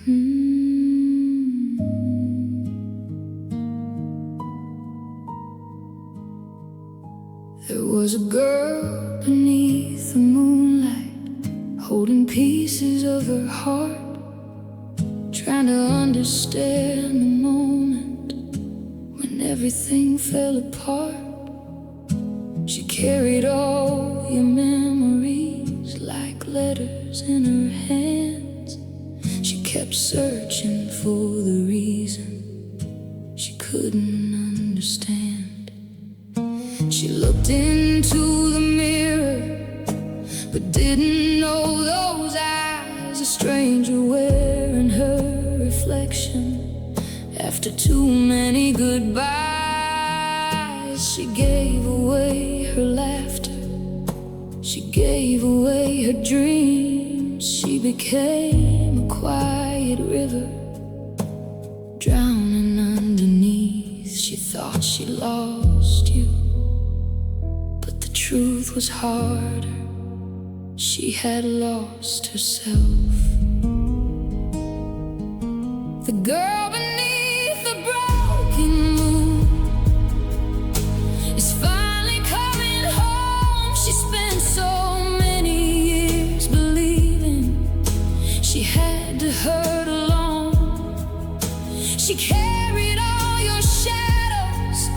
There was a girl beneath the moonlight, holding pieces of her heart, trying to understand the moment when everything fell apart. She carried all your memories like letters in her hands. She kept searching for the reason she couldn't understand. She looked into the mirror, but didn't know those eyes a stranger wearing her reflection. After too many goodbyes, she gave away her laughter, she gave away her dreams. She became a quiet river, drowning underneath. She thought she lost you, but the truth was harder. She had lost herself. The girl beneath the broken moon is finally coming home. She spent so many years believing she had to hurt alone. She carried all your shadows,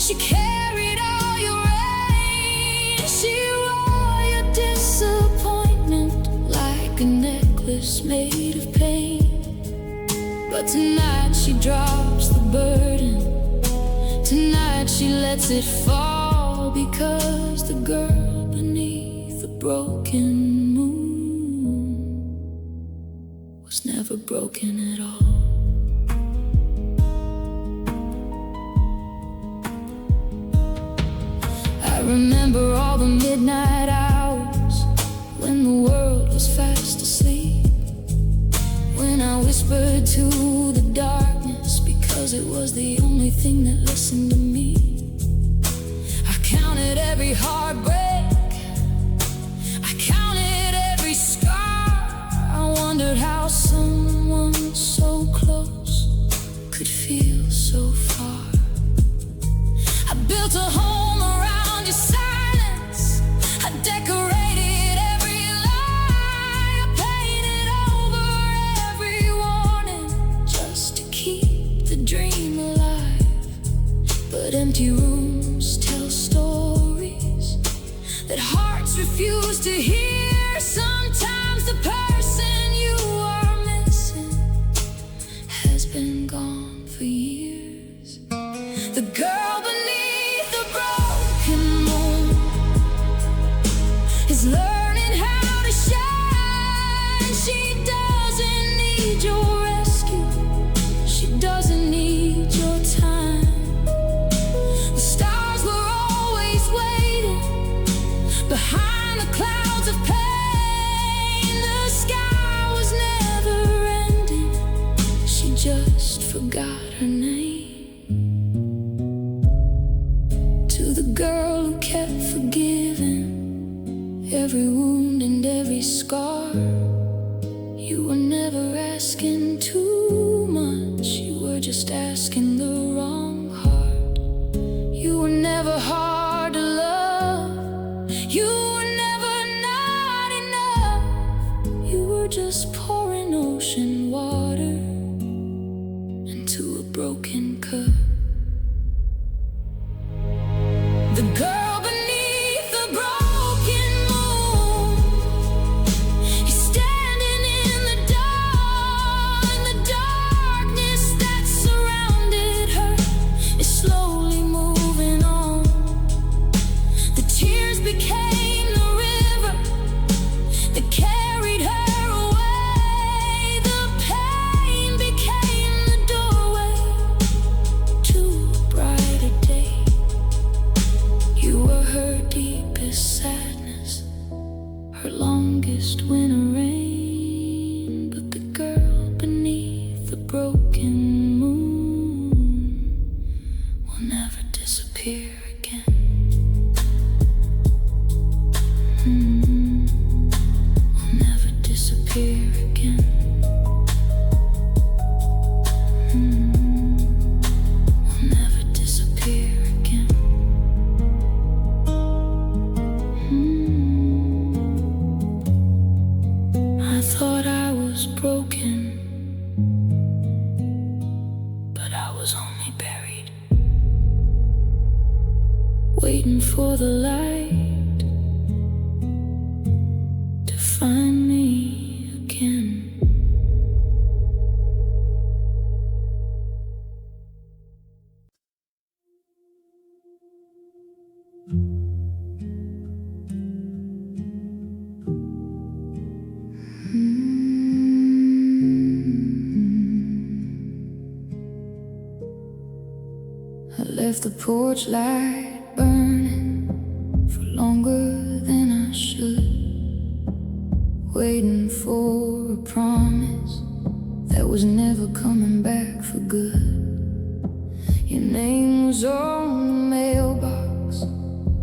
she carried all your rain. She wore your disappointment like a necklace made of pain. But tonight she drops the burden, tonight she lets it fall, because the girl beneath the broken moon was never broken at all. I remember all the midnight hours when the world was fast asleep, when I whispered to the darkness because it was the only thing that listened to me. I counted every heartbreak, I counted every scar. I wondered how someone so close could feel so far. I built a home around your silence, I decorated every lie, I painted over every warning just to keep the dream alive. But empty rooms tell stories that hearts refuse to hear. Sometimes the person you are missing has been gone for years. The girl beneath the broken moon is learning how to shine. She doesn't need your rescue, she doesn't need your time. The stars were always waiting behind the clouds of pain. The sky was never ending, she just forgot her name. To the girl who kept forgiving every wound and every scar, you were never asking too much, you were just asking the wrong heart. You were never hard to love, you were never not enough. You were just pouring ocean water into a broken cup. The girl beneath the broken moon is standing in the dark. The darkness that surrounded her is slowly moving on. The tears became the river that carried her away. The pain became the doorway left the porch light burning for longer than I should, waiting for a promise that was never coming back for good. Your name was on the mailbox,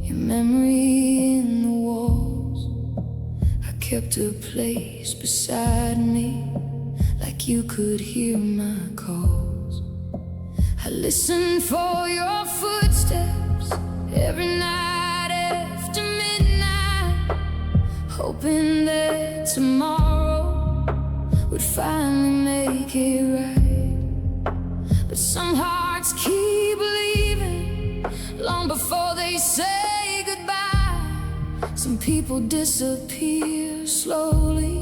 your memory in the walls. I kept a place beside me, like you could hear my calls. I listened for your footsteps every night after midnight, hoping that tomorrow would finally make it right. But some hearts keep leaving long before they say goodbye. Some people disappear slowly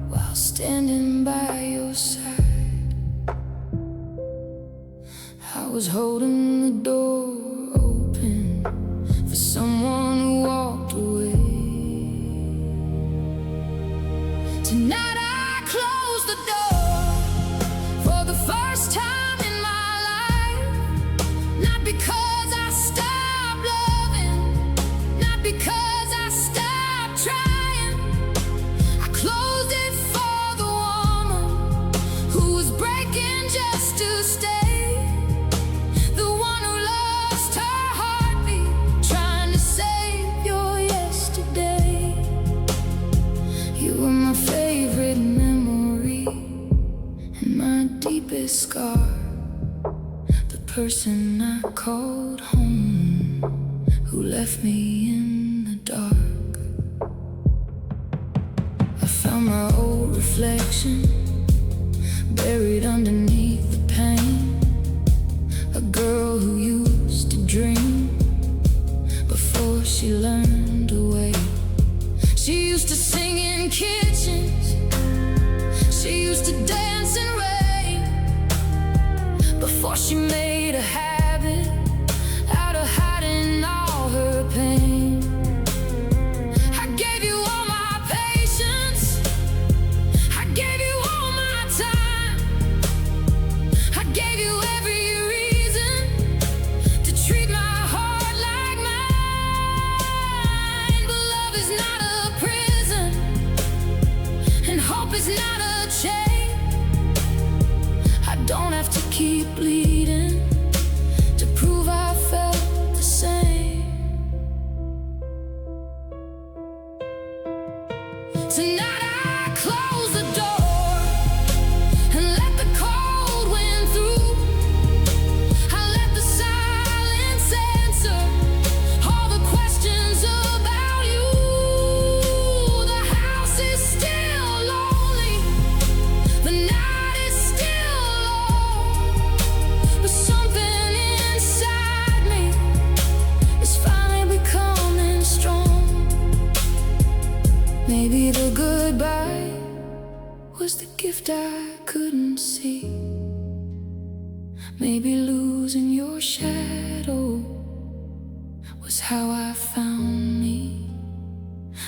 while standing by your side. I was holding the door open for someone who walked away. Tonight I close the door for the first time in my life. Not because I stopped loving, not because I stopped trying. I closed it for the woman who was breaking just to stay. The one who lost her heartbeat trying to save your yesterday. You were my favorite memory and my deepest scar, the person I called home who left me in the dark. I found my old reflection buried underneath the pain. A girl who used to dream before she learned to wait. She used to sing in kitchens, she used to dance in rain, before she made a habit out of hiding all her pain. I gave you all my patience, I gave you all my time, I gave you every reason to treat my heart like mine. But love is not a prison, and hope is not a chain. I don't have to keep bleeding to prove I felt the same. Tonight I close the door and let the cold wind through. I let the silence answer all the questions about you. The house is still lonely, the night is still long, but something inside me is finally becoming strong. Maybe the goodbye was the gift I couldn't see. Maybe losing your shadow was how I found me.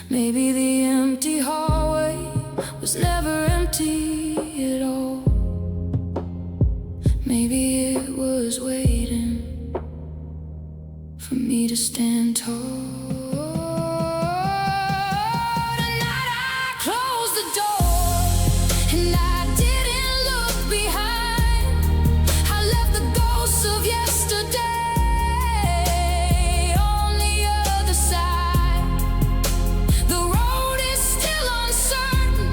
Maybe the empty hallway was never empty at all. Maybe it was waiting for me to stand tall. Tonight I closed the door and I didn't look behind. I left the ghosts of yesterday on the other side. The road is still uncertain,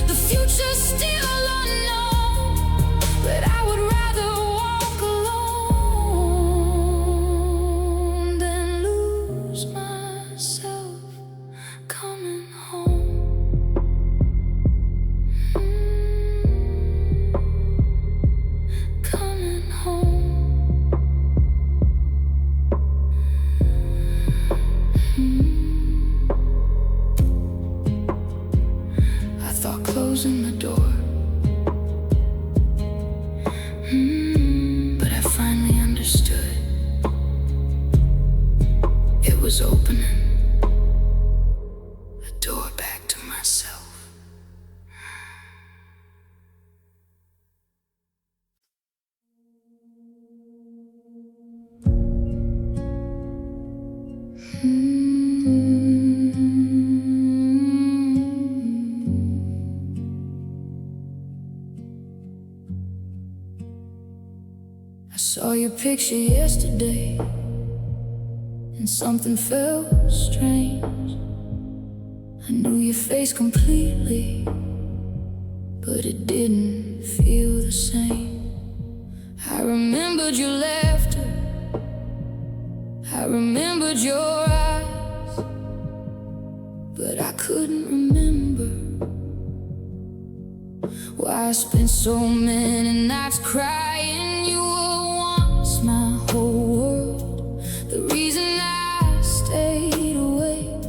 the future's still unknown, but I would rather walk alone than lose Saw your picture yesterday, and something felt strange. I knew your face completely, but it didn't feel the same. I remembered your laughter, I remembered your eyes, but I couldn't remember why I spent so many nights crying. You were once my whole world, the reason I stayed awake,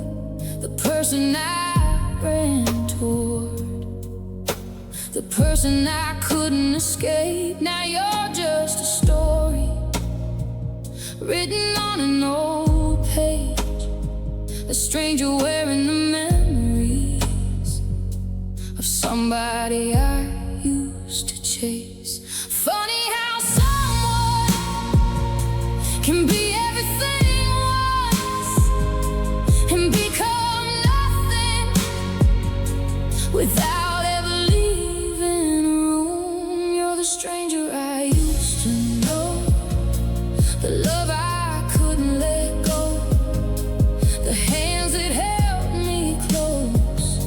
the person I ran toward, the person I couldn't escape. Now you're just a story written on an old page, a stranger wearing the memories of somebody I used to chase. Funny how someone can be everything once and become nothing without ever leaving a room. You're the stranger I used to know, the love I couldn't let go, the hands that held me close,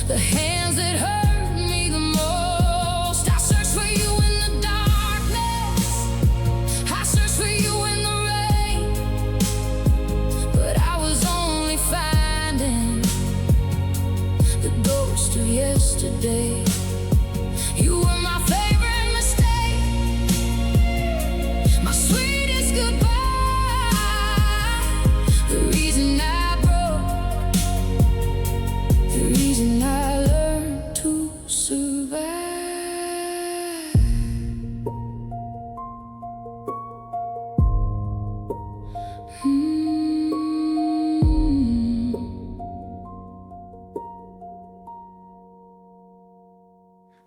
the hands that hurt me the most. I searched for you in the darkness, I searched for you in the rain, but I was only finding the ghost of yesterday. You were my favorite mistake, my sweetest goodbye, the reason I broke, the reason I learned to survive.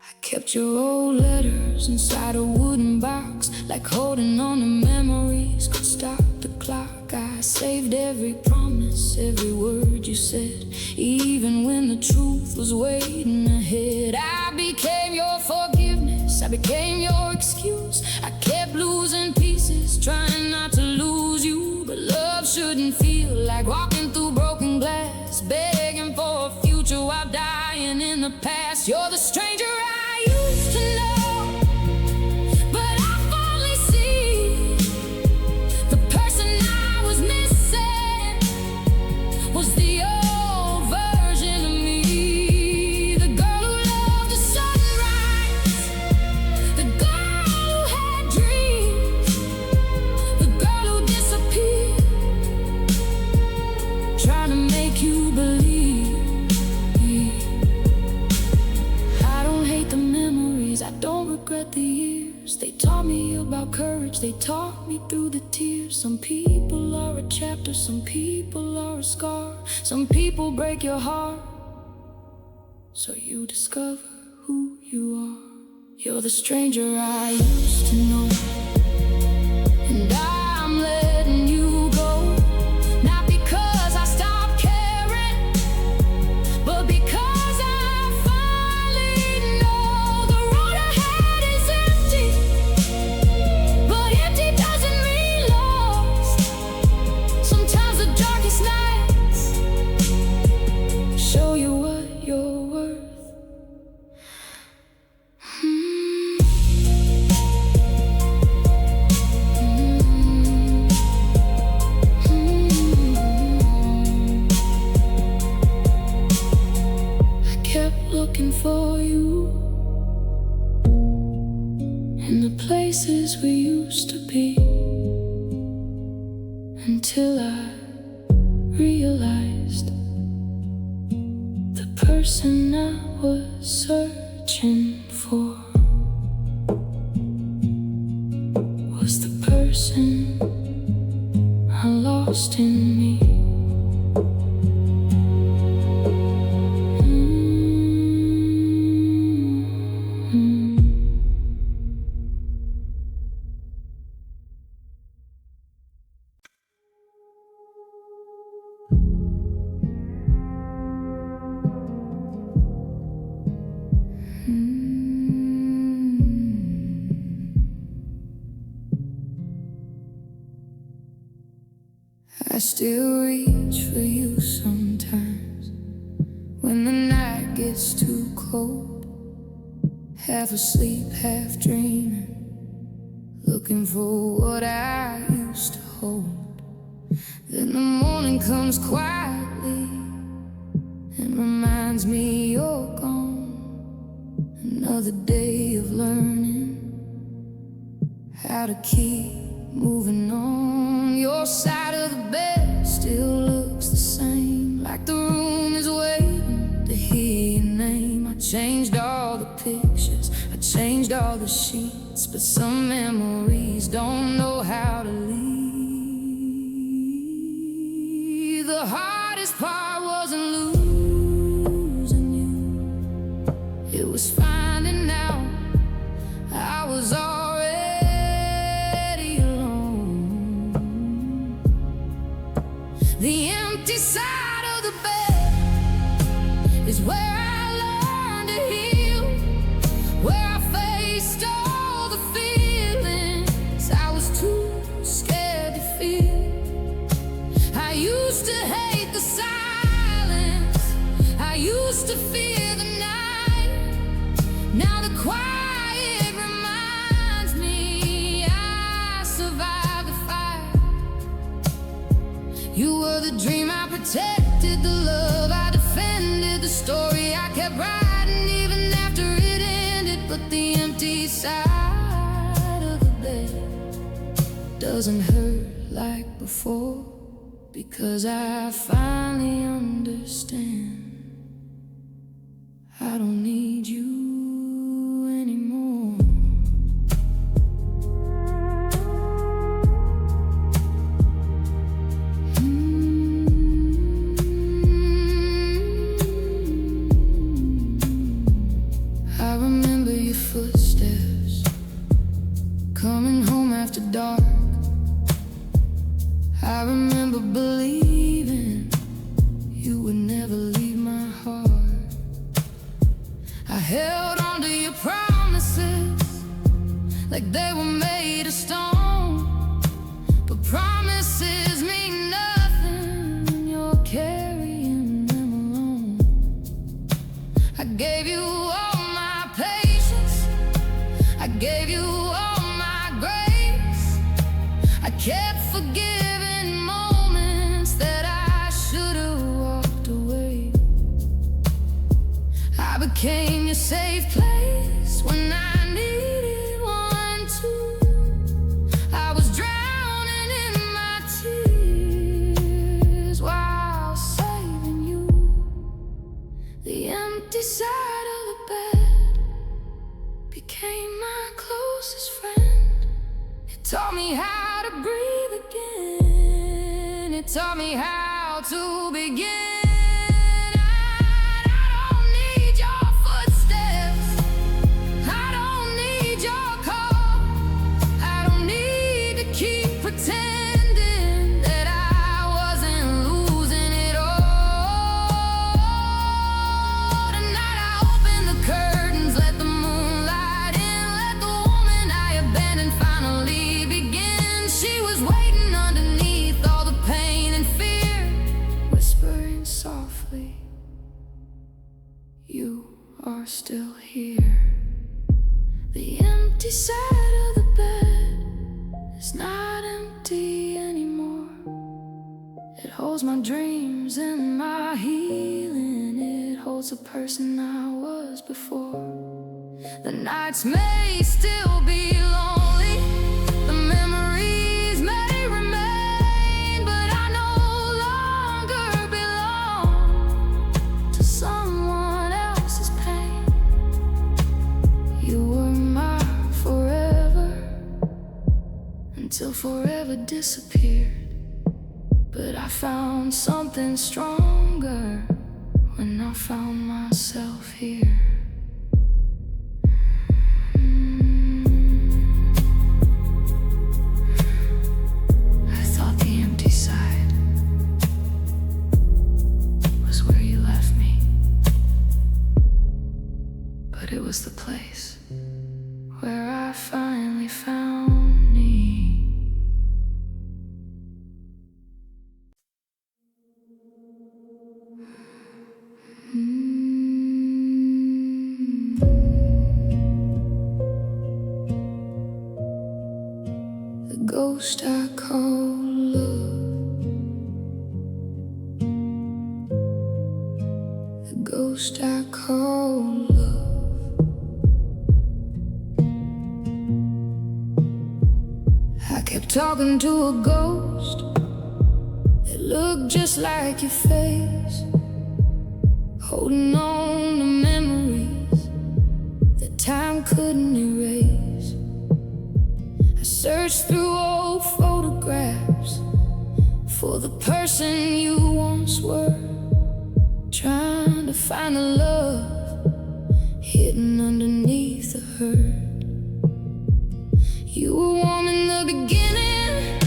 I kept your old letters inside a wooden box, like holding on to memories could stop the clock. I saved every promise, every word you said, even when the truth was waiting ahead. I became your forgiveness, I became your excuse. I kept losing pieces, trying not to lose you. But love shouldn't feel like walking through broken glass, begging for a future while dying in the past. You're the stranger I used to know, but I finally see the person I was missing was the old version of me. The girl who loved the sunrise, the girl who had dreams, the girl who disappeared, trying to make you believe. I don't hate the memories, I don't regret the years. They taught me about courage, they taught me through the tears. Some people are a chapter, some people are a scar. Some people break your heart, so you discover who you are. You're the stranger I used to know, and I'm letting you go. Not because I stopped caring, but because I finally know the road ahead is empty. But empty doesn't mean lost. Sometimes the darkest nights show you what you're worth. I kept looking for you in the places we used to be, until I realized the person I was searching for was the person I lost in me. still reach for you sometimes when the night gets too cold. Half asleep, half dreaming, looking for what I used to hold. Then the morning comes quietly and reminds me you're gone. Another day of learning how to keep moving on. Your side of the bed still looks the same, like the room is waiting to hear your name. I changed all the pictures, I changed all the sheets, but some memories don't know how to leave. The hardest part wasn't losing you, it was finding out I was already alone. The empty side of the bed is where I learned to heal, where I faced all the feelings I was too scared to feel. I used to hate the silence, I used to fear the night. Now the quiet reminds me I survived the fire. You were the dream I protected, the love I defended, the story I kept writing even after it ended. But the empty side of the bed doesn't hurt like before, because I finally understand I don't need you anymore. I remember your footsteps coming home after dark. I remember believing you would never leave my heart. I held on to your promises like they were made of stone, but promises mean nothing when you're carrying them alone. I gave you all my patience, I gave you all my grace. I kept forgiving moments that I should have walked away. I became your safe place when I needed one too. I was drowning in my tears while saving you. The empty side of the bed became my closest friend. It taught me how to breathe again, it taught me how to begin. You are still here. The empty side of the bed is not empty anymore. It holds my dreams and my healing. It holds the person I was before. The nights may still be lonely, the memories may remain, but I no longer belong to someone else's pain. You were my forever until forever disappeared. But I found something stronger when I found myself here. I thought the empty side was where you left me, but it was the place where I finally found ghost I call love, the ghost I call love. I kept talking to a ghost that looked just like your face, holding on to memories that time couldn't erase. I searched through old photographs for the person you once were, trying to find the love hidden underneath the hurt. You were warm in the beginning,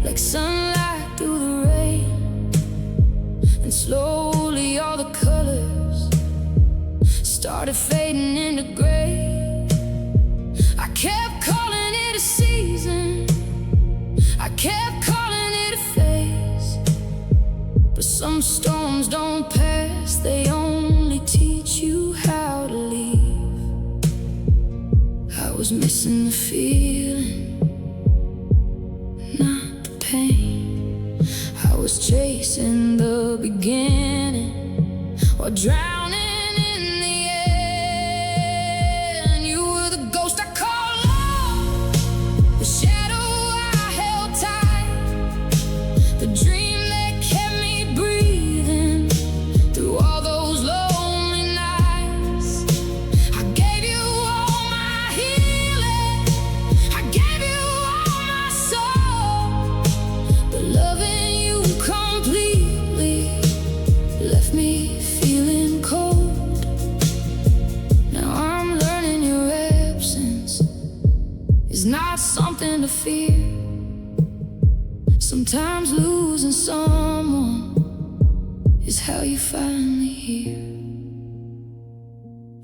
like sunlight through the rain, and slowly all the colors started fading into gray. I kept calling it a season, I kept calling it a phase, but some storms don't pass, they only teach you how to leave. I was missing the feeling, not the pain. I was chasing the beginning while drowning in the end. You were the ghost I called love, the shadow I held tight, the dream that kept me breathing through all those lonely nights. I gave you all my healing, I gave you all my soul, but loving you completely left me feeling cold. Now I'm learning your absence is not something to fear. Sometimes losing someone is how you finally hear.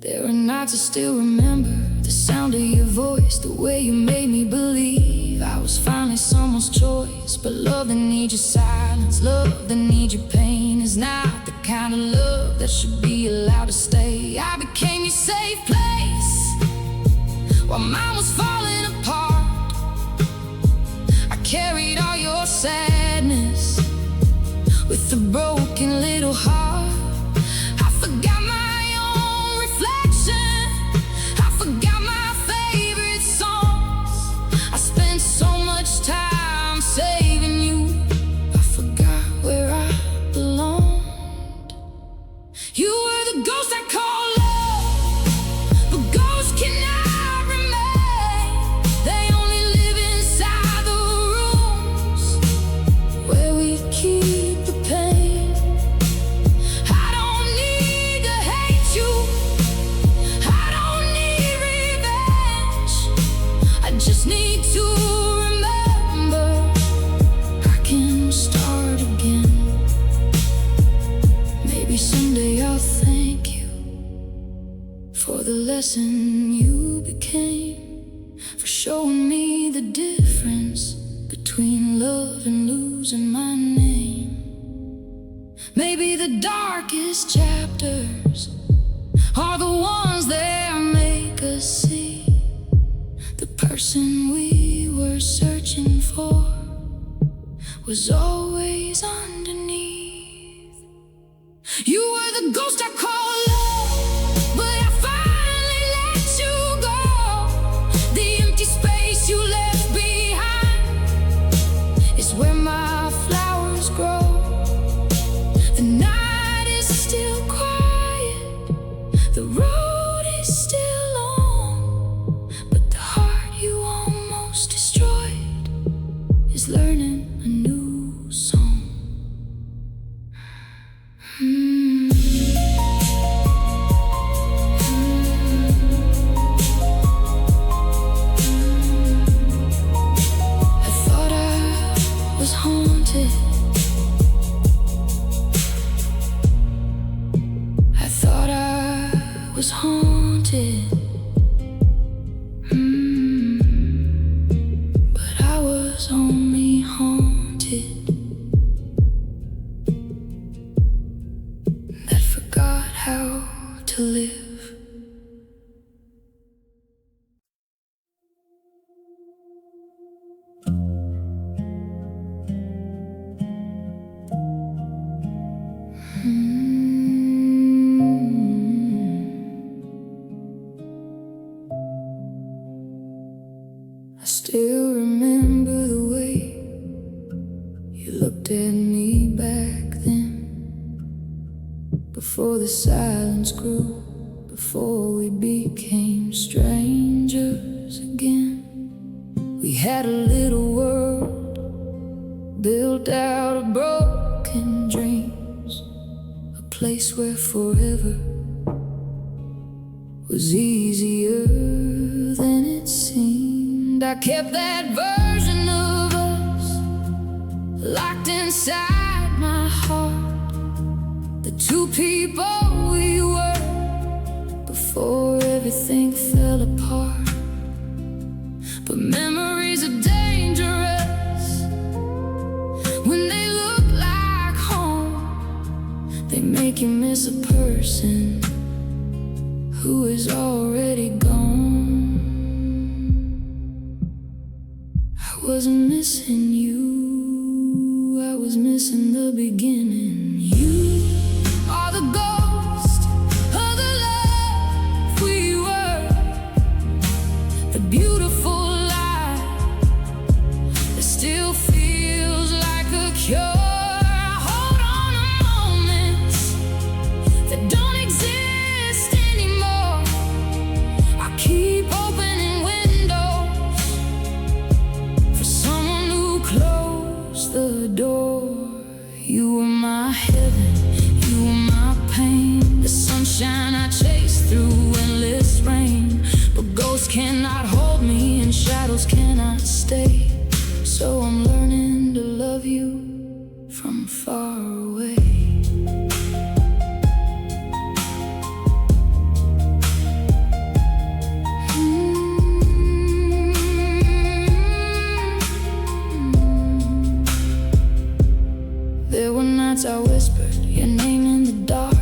There are nights I still remember the sound of your voice, the way you made me believe I was finally someone's choice. But love that needs your silence, love that needs your pain, is not the kind of love that should be allowed to stay. I became your safe place while mine was falling apart. I carried all your sadness with a broken little heart. I forgot my own reflection, I forgot my favorite songs. I spent so much time saving you, I forgot where I belonged. You were the ghost I called love, but ghosts cannot remain. They only live inside the rooms where we keep the pain. I don't need to hate you, I don't need revenge, I just need to remember I can start again. Maybe someday I'll thank you for the lesson you became, for showing me the difference between love and losing my name. Maybe the darkest chapters are the ones that make us see the person we were searching for was always underneath. You were the ghost I called love, but I finally let you go. The empty space you left behind is where my flowers grow. The night is still quiet, the road is still long, but the heart you almost destroyed is learning a new song. still remember the way you looked at me back then, before the silence grew, before we became strangers again. We had a little world built out of broken dreams, a place where forever was easier than it seemed. I kept that version of us locked inside my heart, the two people we were before everything fell apart. But memories are dangerous when they look like home. They make you miss a person who is already gone. I wasn't missing you, I was missing the beginning. You are the ghost of the love we were, the beautiful lie that still feels like a cure. The door, you were my heaven, you were my pain, the sunshine I chased through endless rain. But ghosts cannot hold me and shadows cannot stay, so I'm learning to love you from far away. There were nights I whispered your name in the dark,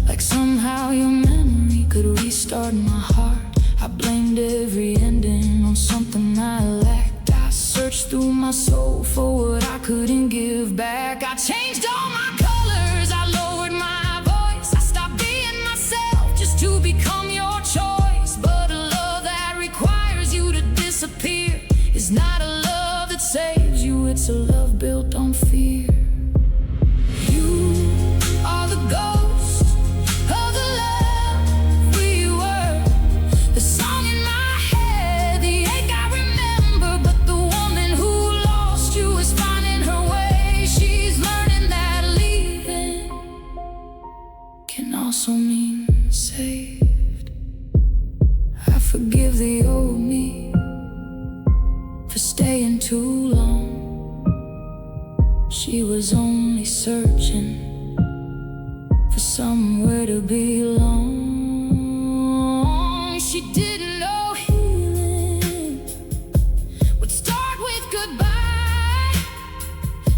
like somehow your memory could restart my heart. I blamed every ending on something I lacked. I searched through my soul for what I couldn't give back. I changed all my colors, I lowered my voice, I stopped being myself just to become your choice. But a love that requires you to disappear is not a love that saves you, it's a love built on fear. Also mean saved. I forgive the old me for staying too long. She was only searching for somewhere to belong. She didn't know healing would start with goodbye.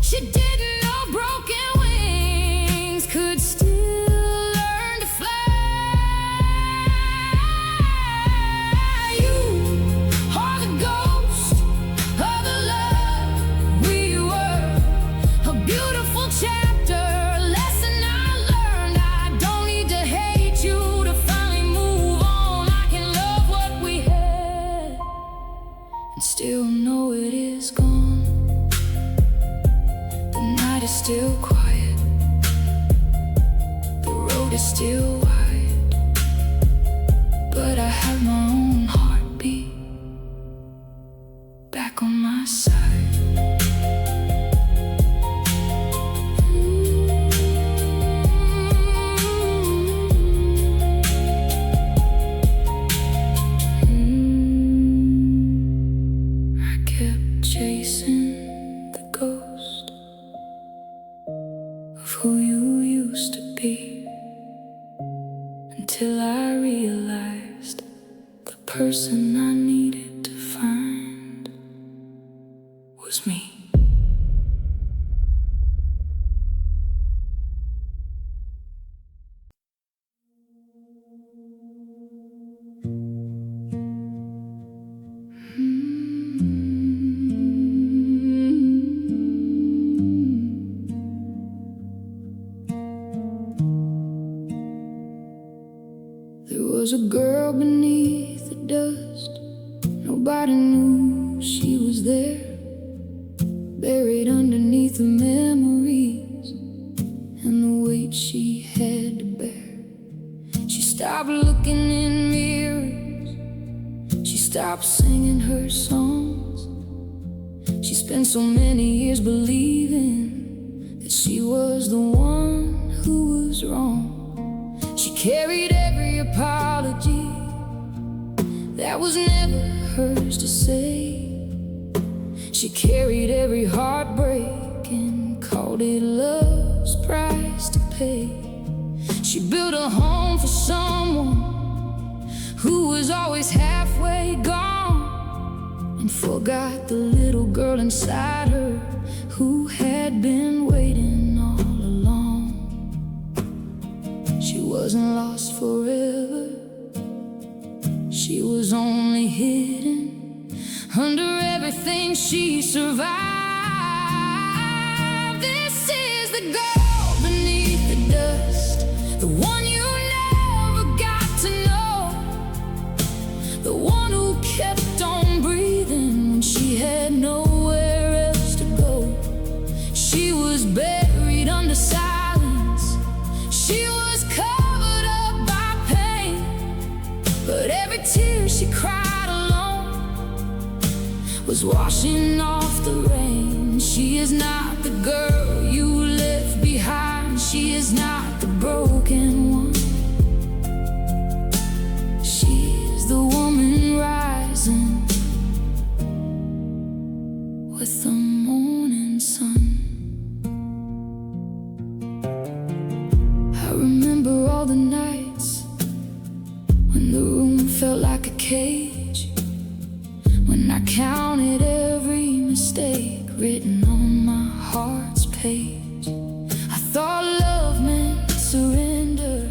She didn't know broken wings could still still know it is gone. The night is still quiet, the road is still wide, but I have my own heartbeat back on my side. Chasing the ghost of who you used to be, until I realized the person I needed to find was me. There was a girl beneath the dust. Nobody knew she was there, buried underneath the memories and the weight she had to bear. She stopped looking in mirrors, she stopped singing her songs. She spent so many years believing that she was the one who was wrong. She carried every apology that was never hers to say. She carried every heartbreak and called it love's price to pay. She built a home for someone who was always halfway gone, and forgot the little girl inside her who had been waiting all along. She wasn't lost forever, she was only hidden under everything she survived. This is the girl beneath the dust, the one you never got to know, the one who kept on breathing when she had nowhere else to go. She was buried under silence, she was covered up by pain, but every tear she cried alone was washing off the rain. She is not the girl you left behind, she is not the broken one. She's the woman rising with the morning sun. I remember all the nights when the room felt like a cage, when I counted every mistake written on my heart's page. I thought love meant surrender,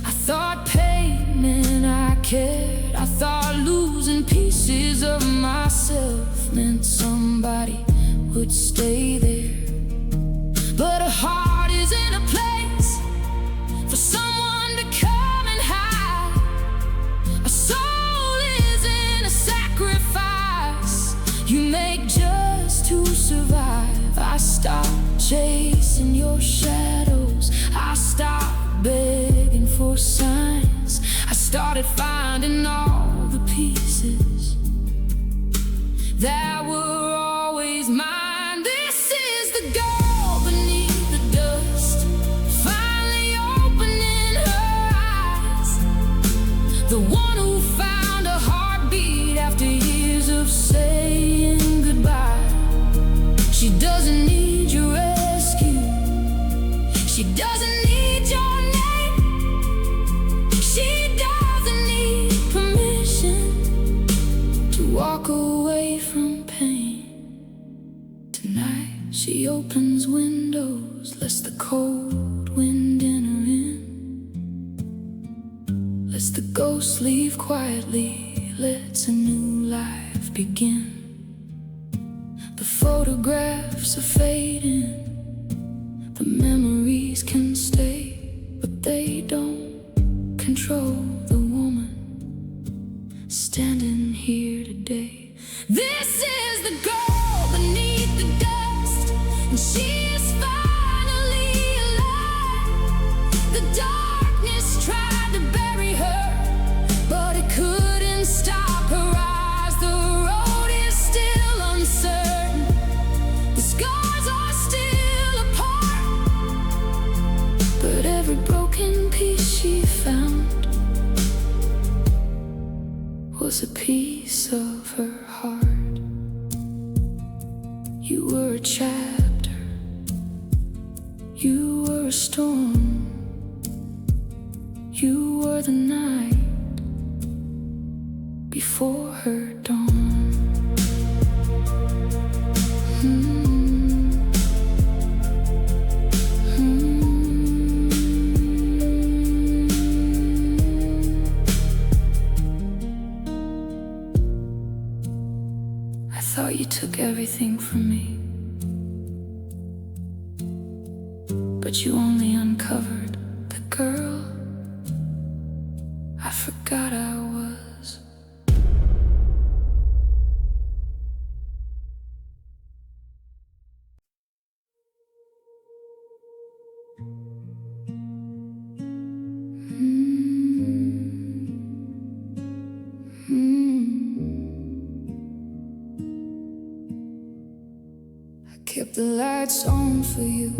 I thought pain meant I cared, I thought losing pieces of myself meant somebody would stay there. But a heart isn't a place for someone to come and hide. A soul isn't a sacrifice you make just to survive. I stopped chasing your shadows, I stopped begging for signs, I started finding all the pieces that were always mine. This is the girl beneath the dust, finally opening her eyes, the one who found a heartbeat after years of saying goodbye. She doesn't need your rescue, she doesn't need your name, she doesn't need permission to walk away from pain. Tonight she opens windows, lets the cold wind enter in, lets the ghosts leave quietly, lets a new life begin. The photographs are fading, the memories can stay, but they don't control the woman standing here today. This is the girl beneath the dust, and she is finally alive. The darkness tried to bury her, but it couldn't stop her eyes. The road is still uncertain, the scars are still apart, but every broken piece she found was a piece of her heart. You were a chapter, you were a storm, you were the night before her dawn. I thought you took everything from me, but you only uncovered the girl I forgot I was. kept the lights on for you,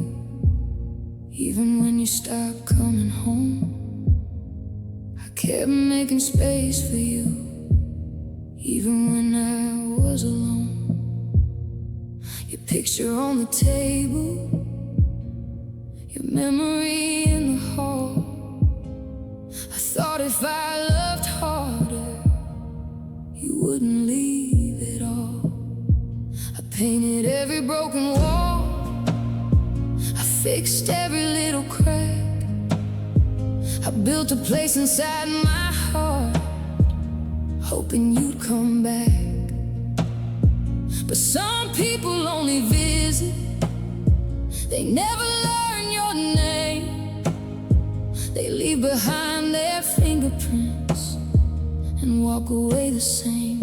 even when you stopped coming home. I kept making space for you, even when I was alone. Your picture on the table, your memory in the hall. I thought if I loved harder, you wouldn't leave it all. I painted every broken wall, I fixed every little crack. I built a place inside my heart, hoping you'd come back. But some people only visit, they never learn your name. They leave behind their fingerprints and walk away the same.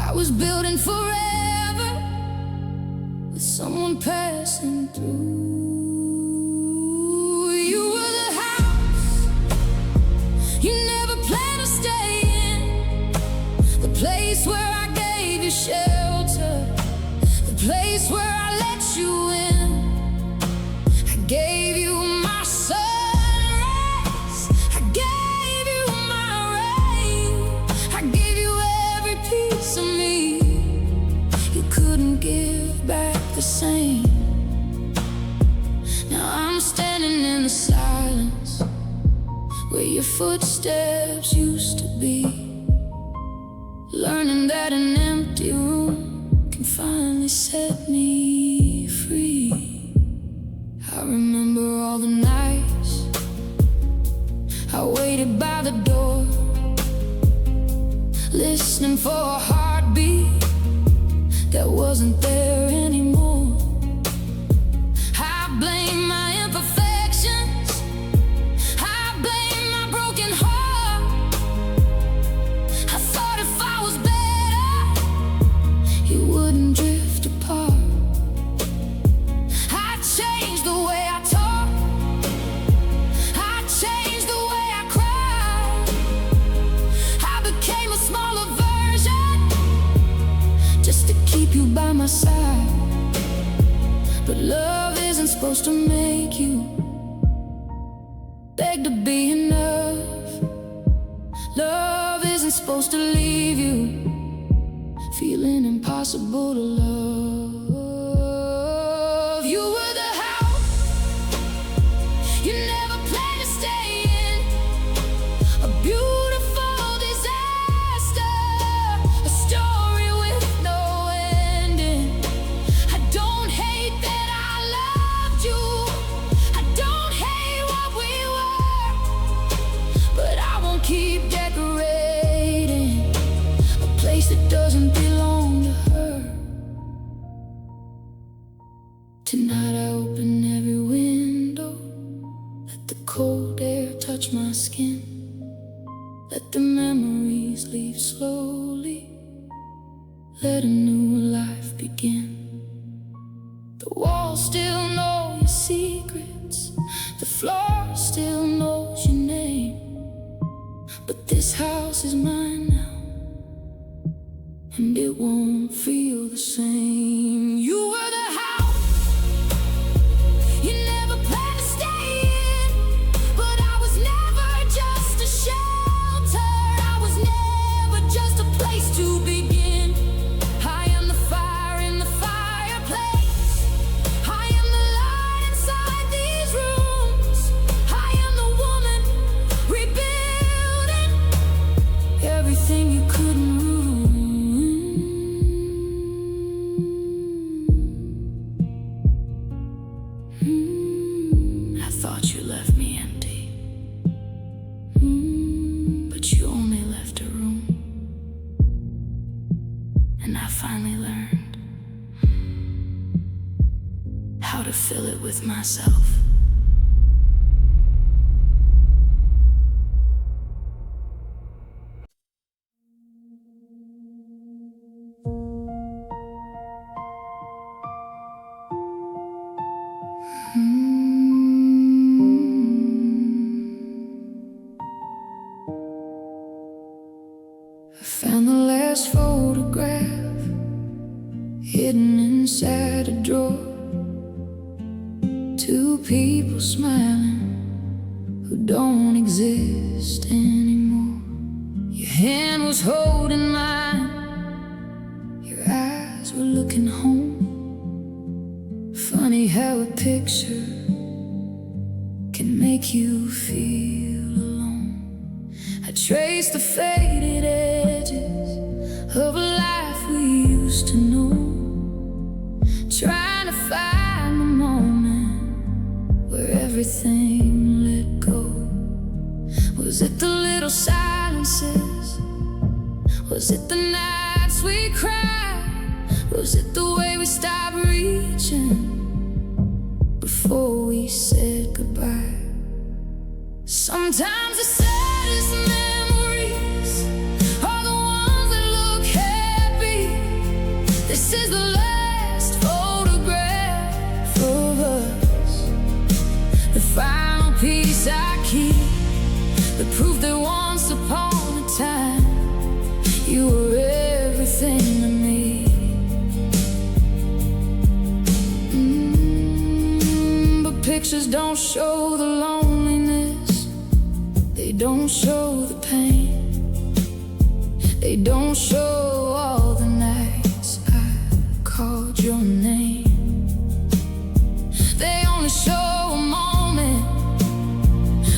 I was building forever with someone passing through. You were the house you never planned to stay in, the place where I gave you shelter, the place where I let you in. I gave you my sunrise, I gave you my rain, I gave you every piece of me. You couldn't give back the same. Now I'm standing in the silence where your footsteps used to be, learning that an empty room can finally set me free. I remember all the nights I waited by the door, listening for a heartbeat that wasn't there anymore. I blame my imperfections, I blame my broken heart. I thought if I was better, you wouldn't drift apart. I changed the way I talk, I changed the way I cry. I became a smaller version just to keep you by my side. But love isn't supposed to make you beg to be enough. Love isn't supposed to leave you feeling impossible to love. You were the house you never planned to stay in, a beautiful disaster, a story with no ending. I don't hate that I loved you, I don't hate what we were, but I won't keep decorating a place that doesn't belong to her. Tonight I open every window, let the cold air touch my skin, let the memories leave slowly, let a new life begin. The walls still know your secrets, the floor still knows your name, but this house is mine now, and it won't feel the same. You were the house you never planned to stay in, but I was never just a shelter, I was never just a place to begin. I am the fire in the fireplace, I am the light inside these rooms, I am the woman rebuilding everything you couldn't ruin. I thought you left me empty, but you only left a room, and I finally learned how to fill it with myself. I found the last photograph hidden inside a drawer. Two people smiling who don't exist anymore. Your hand was holding mine, your eyes were looking home. Funny how a picture can make you feel alone. I traced the faded edges of a life we used to know, trying to find the moment where everything let go. Was it the little silences? Was it the nights we cried? Was it the way we stopped reaching before we said goodbye? Sometimes the saddest memories are the ones that look happy. This is the last photograph of us, the final piece I keep, the proof that once upon a time you were everything to me. But pictures don't show the loneliness, they don't show the pain, they don't show all the nights I called your name. They only show a moment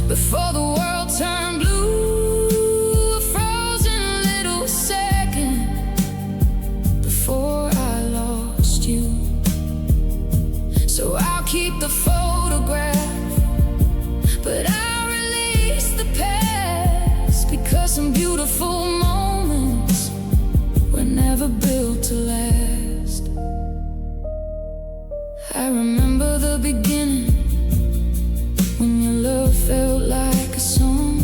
before the world turned blue, a frozen little second before I lost you. So I'll keep the photograph, but I'll release the past, because some beautiful moments were never built to last. I remember the beginning, when your love felt like a song,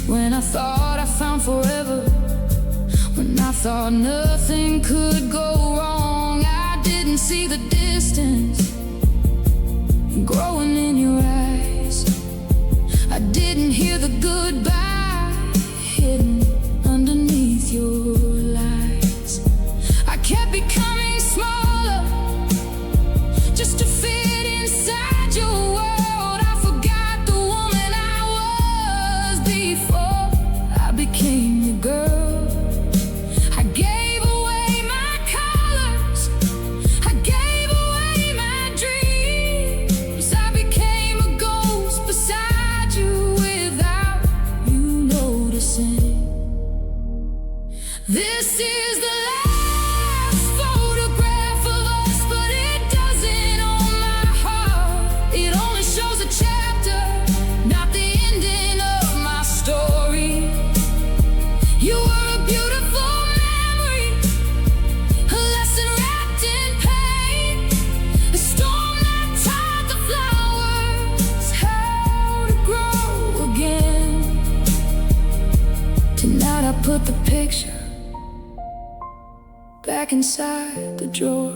when I thought I found forever, when I thought nothing could go wrong. I didn't see the distance growing in your eyes, I didn't hear the goodbye hidden underneath your lies. I kept becoming smaller just to fit inside your world. I forgot the woman I was before I became your girl. I gave away my colors, I gave away my dreams. I became a ghost beside you without you noticing. This is the last photograph of us, but it doesn't own my heart. It only shows a chapter, not the ending of my story. You were a beautiful memory, a lesson wrapped in pain, a storm that taught the flowers how to grow again. Tonight I put the picture back inside the drawer,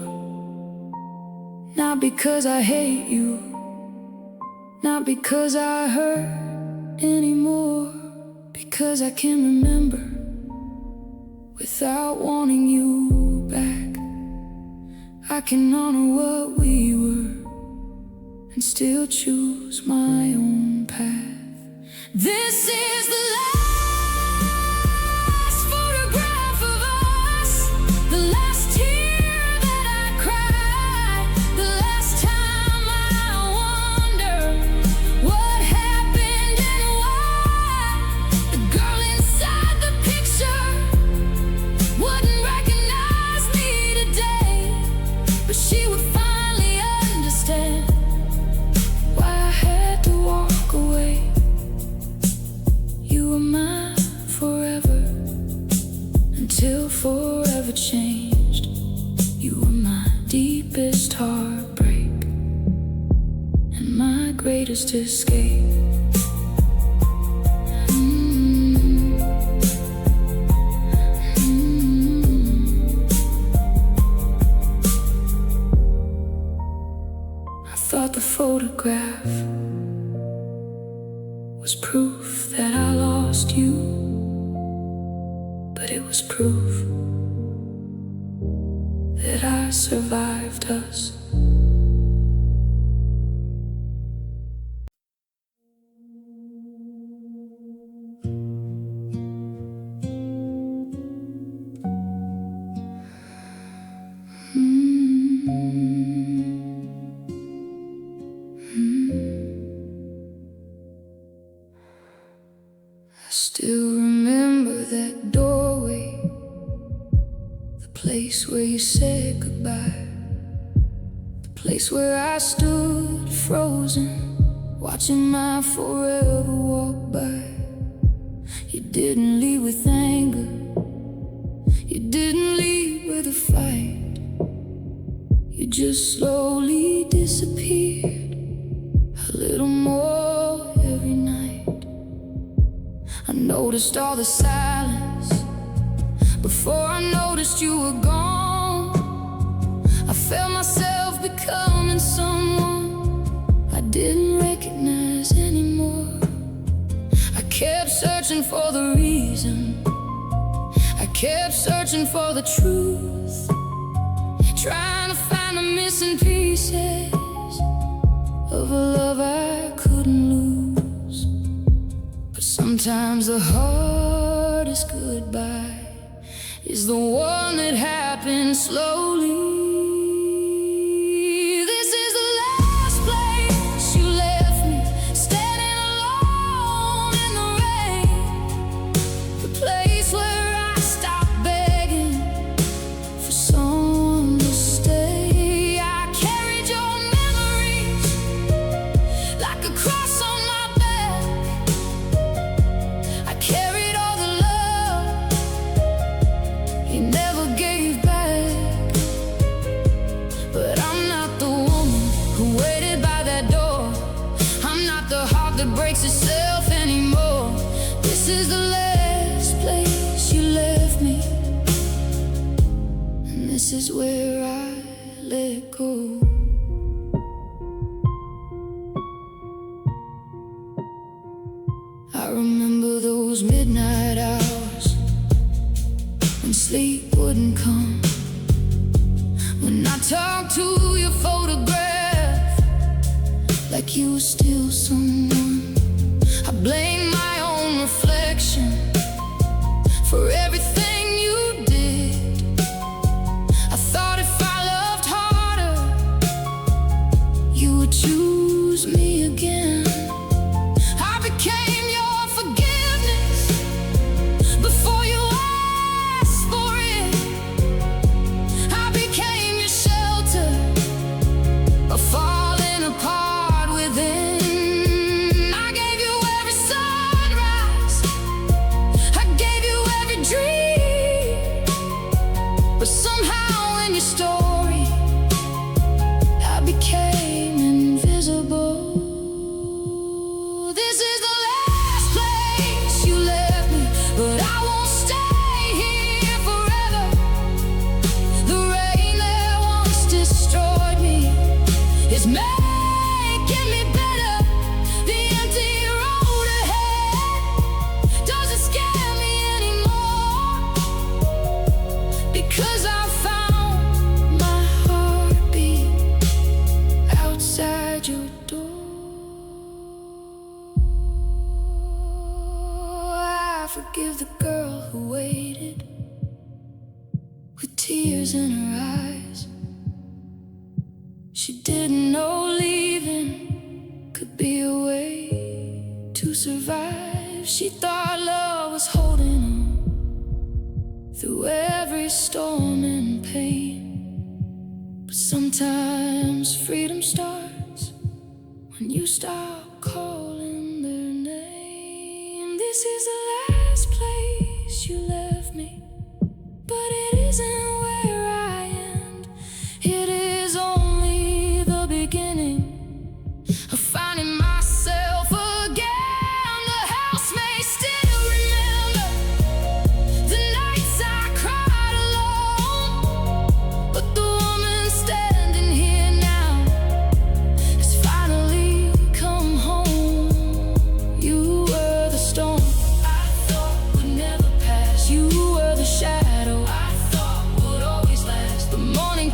not because I hate you, not because I hurt anymore, because I can remember without wanting you back. I can honor what we were and still choose my own path. This is the last photograph of us, the last tear that I cried, the last time I wondered what happened and why. The girl inside the picture wouldn't recognize me today, but she would finally understand why I had to walk away. You were mine forever, until forever changed. You were my deepest heartbreak and my greatest escape. I thought the photograph was proof that I lost you, but it was proof that I survived us. I still remember that doorway, the place where you said goodbye, the place where I stood frozen, watching my forever walk by. You didn't leave with anger, you didn't leave with a fight, you just slowly disappeared, a little more every night. I noticed all the silence before I noticed you were gone. I felt myself becoming someone I didn't recognize anymore. I kept searching for the reason, I kept searching for the truth, trying to find the missing pieces of a love I couldn't lose. But sometimes the hardest goodbye is the one that happens slowly. This is the last place you left me, standing alone in the rain, the place where I stopped begging for someone to stay. I carried your memories like a cross on my back, I carried all the love you never gave back. But I'm not the woman who waited by that door, I'm not the heart that breaks itself anymore. This is the last place you left me, and this is where I let go. I remember those midnight hours when sleep wouldn't come, when I talked to your photograph like you were still someone. I blame my own reflection for everything you did. I thought if I loved harder, you would choose me again. I became your forgiveness before you asked for it. I became your shelter, a falling apart within. I gave you every sunrise, I gave you every dream, but somehow in your story I became invisible. This is the last place you left me, but I won't stay here forever. The rain that once destroyed me is making me better. The empty road ahead doesn't scare me anymore, because I found my heartbeat outside your door. I forgive the girl who waited with tears in her eyes. She didn't know leaving could be a way to survive. She thought love was holding on through every storm and pain. But sometimes freedom starts when you stop calling their name. This is the last place you left me, but it isn't where I end. It is only the beginning of finding myself again. The house may still remember the nights I cried alone, but the woman standing here now has finally come home.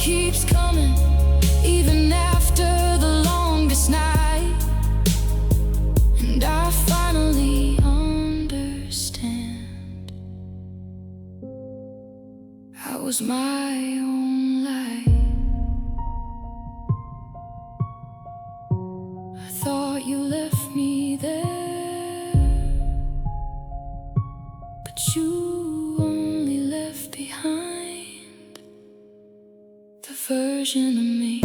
keeps coming, even after the longest night. And I finally understand, I was my own light. I thought you left me there, but you only left behind the version of me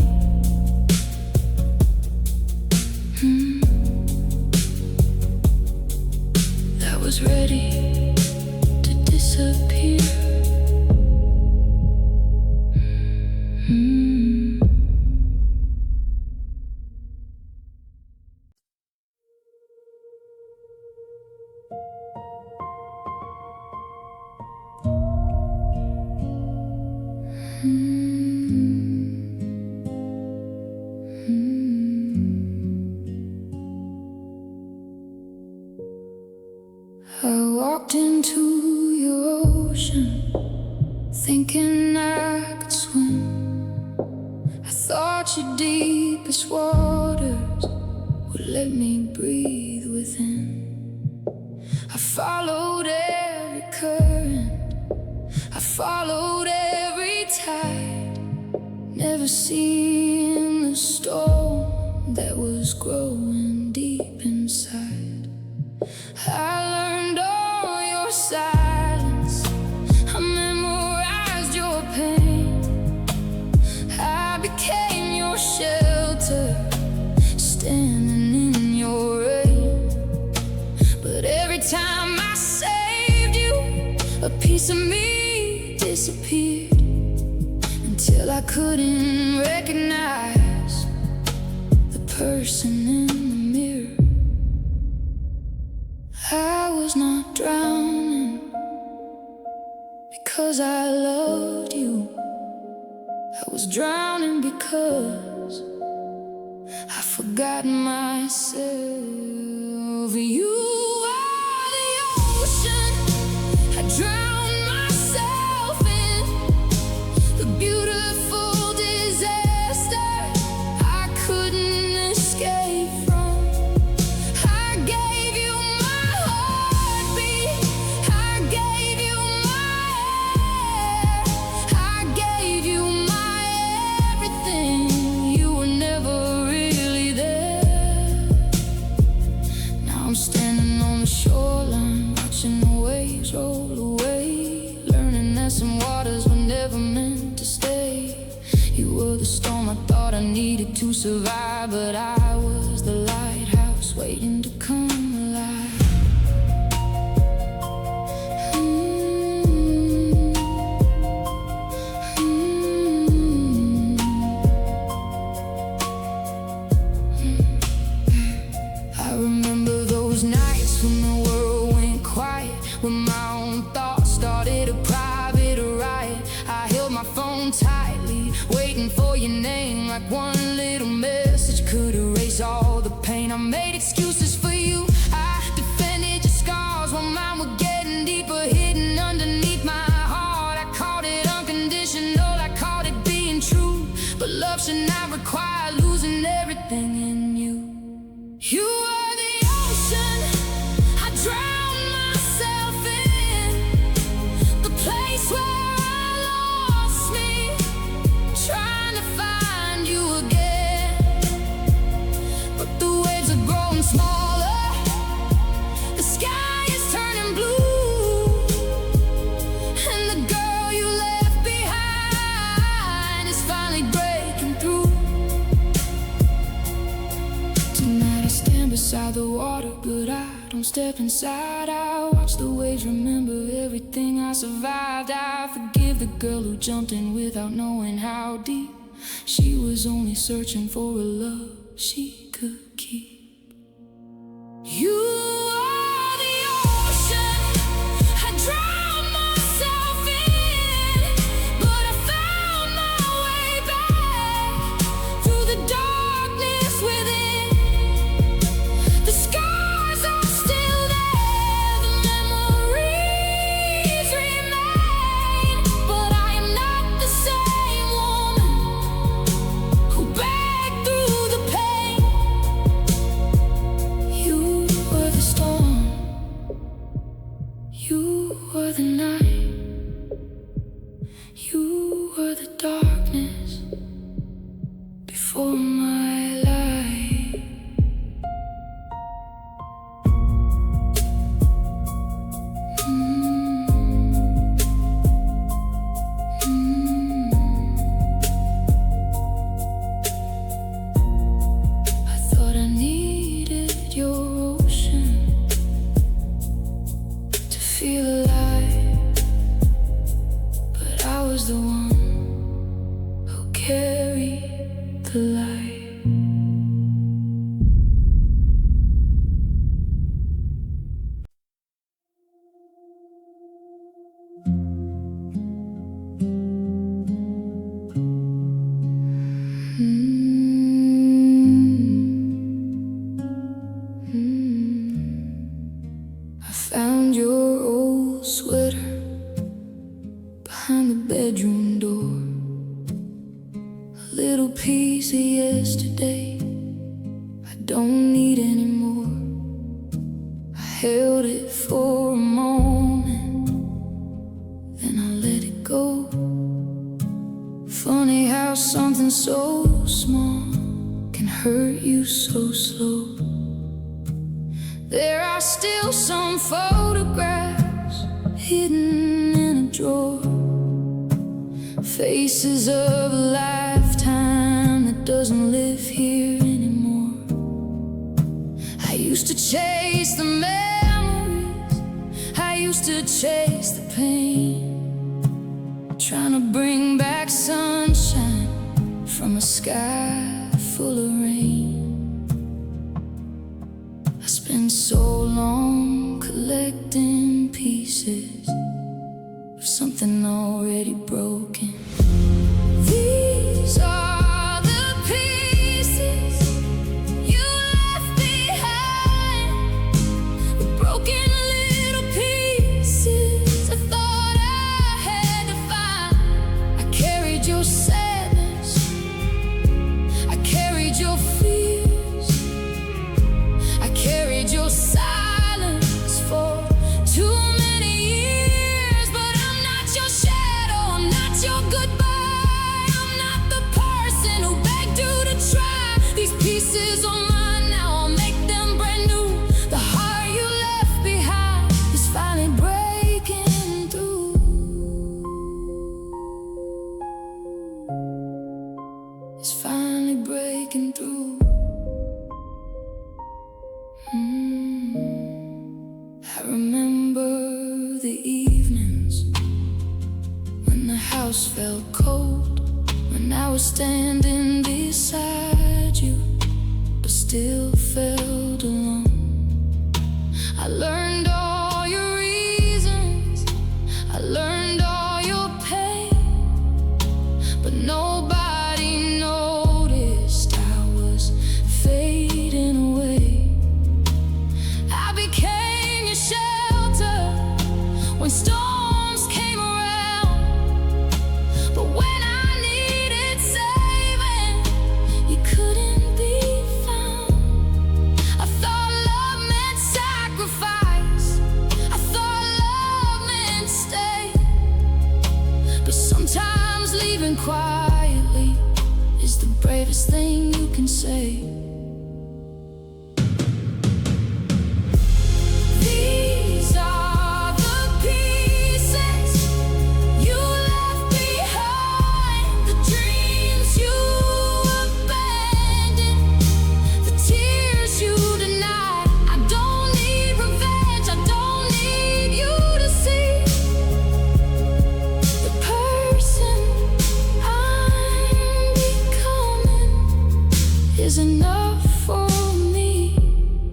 that was ready to disappear. I walked into your ocean, thinking I could swim. I thought your deepest waters would let me breathe within. I followed every current, I followed every tide, never seeing the storm that was growing deep inside. I learned all your silence, I memorized your pain. I became your shelter, standing in your rain. But every time I saved you, a piece of me disappeared, until I couldn't recognize the person in the mirror. I was not drowning because I loved you. I was drowning because I forgot myself. You are the ocean I drowned myself in, the beautiful disaster I couldn't escape from. I gave you my heartbeat, I gave you my air, I gave you my everything. You were never really there. Now I'm standing on the shoreline, watching the waves roll away, learning that some waters were never meant to stay. You were the storm I thought I needed to survive, but I was the lighthouse waiting to come alive. I remember those nights when the world went quiet, when my own thoughts started a private riot. I held my phone tightly, waiting for your name, like one little message could erase all the pain. I made excuses for you, I defended your scars while mine were getting deeper, hidden underneath my heart. I called it unconditional, I called it being true, but love should not require losing everything in you. You are the ocean I drowned myself in, the place where I lost me, trying to find you again. But the waves are growing smaller, the sky is turning blue, and the girl you left behind is finally breaking through. Tonight I stand beside the water, but I don't step inside. I watch the waves, remember everything I survived. I forgive the girl who jumped in without knowing how deep. She was only searching for a love she could keep. You are the ocean I drowned myself in, but I found my way back through the darkness within. The scars are still there, the memories remain, but I am not the same woman were the night, you were the darkness before my life. I thought I needed your ocean to feel alive, but I was the one who carried the light. I found your old sweater behind the bedroom door, a little piece of yesterday I don't need anymore. I held it for a moment, then I let it go. Funny how something so small can hurt you so slow. There are still some photographs hidden in a drawer, faces of a lifetime that doesn't live here anymore. I used to chase the memories, I used to chase the pain, trying to bring back sunshine from a sky full of rain. I spent so long collecting pieces of something already broken. These are the pieces you left behind, the broken little pieces I thought I had to find. I carried your sadness, I carried your fears, I carried your silence for too many years. But I'm not your shadow, I'm not your goodbye, I'm not the person who begged you to try. These pieces are mine now, I'll make them brand new. The heart you left behind is finally breaking through. It's finally breaking through. I remember the evenings when the house felt cold, when I was standing beside you but still felt alone. I learned all your reasons, I learned all your pain, but nobody noticed I was fading away. I became your shelter when storms came around, but when I needed saving, you couldn't be found. I thought love meant sacrifice, I thought love meant stay, but sometimes leaving quietly is the bravest thing you can say. These are the pieces you left behind, the dreams you abandoned, the tears you denied. I don't need revenge, I don't need you to see the person I'm becoming is enough for me.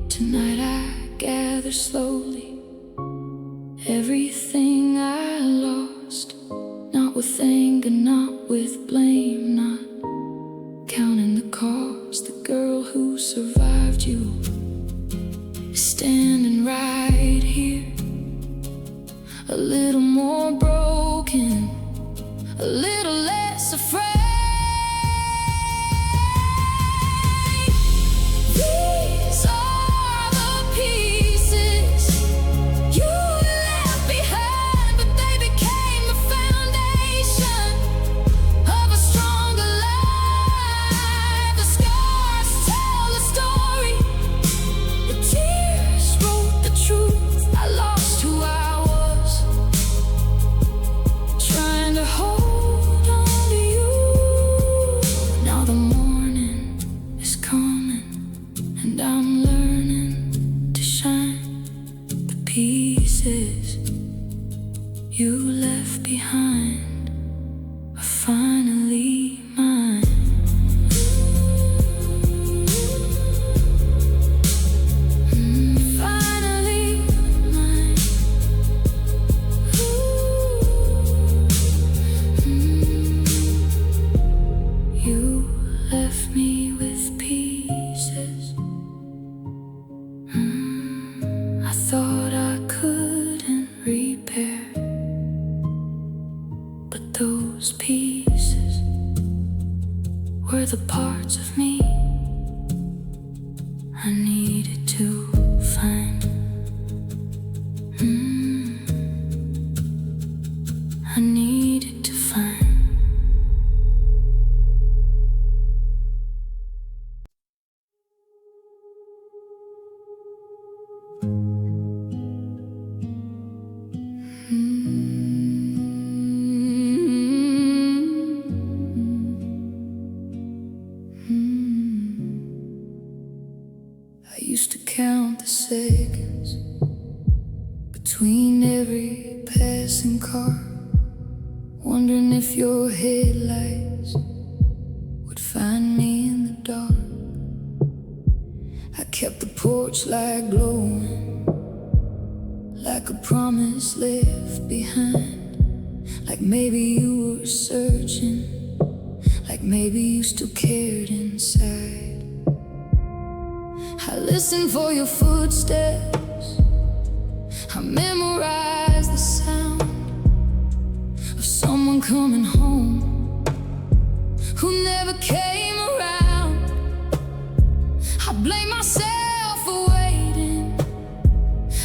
Tonight I gather slowly everything I lost, not with anger, not with blame, not counting the cost. The girl who survived you is standing right here, a little more broken, a little less afraid. These are the pieces you left behind, left behind are finally mine. Finally mine. You left me with pieces. I thought I couldn't repair, but those pieces were the parts of me I needed to find. I needed to find. I used to count the seconds between every passing car, wondering if your headlights would find me in the dark. I kept the porch light glowing like a promise left behind, like maybe you were searching, like maybe you still cared inside. I listened for your footsteps, I memorized the sound of someone coming home who never came around. I blame myself for waiting,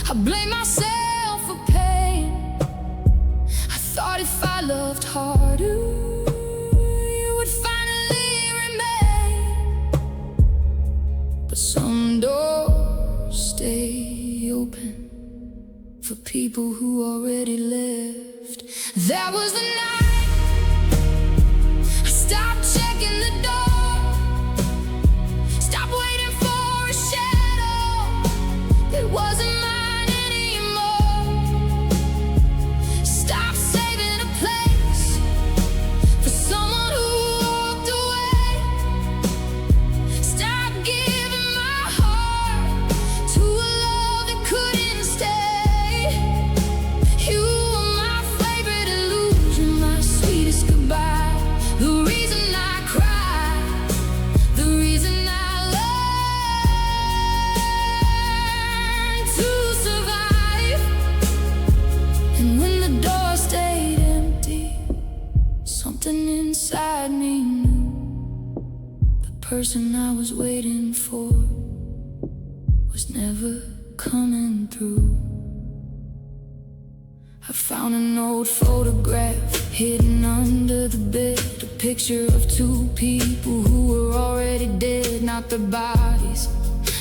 I blame myself for pain. I thought if I loved harder, you would finally remain. But some doors stay open for people who already left. That was the night I stopped checking the door, stopped waiting for a shadow that wasn't mine anymore. Stop saving a place for someone who walked away. Stop giving my heart to a love that couldn't stay. You were my favorite illusion, my sweetest goodbye, the reason I cry, the reason I learned to survive. And when the door stayed empty, something inside me knew the person I was waiting for was never coming through. I found an old photograph hidden under the bed, a picture of two people who were already dead. Not their bodies,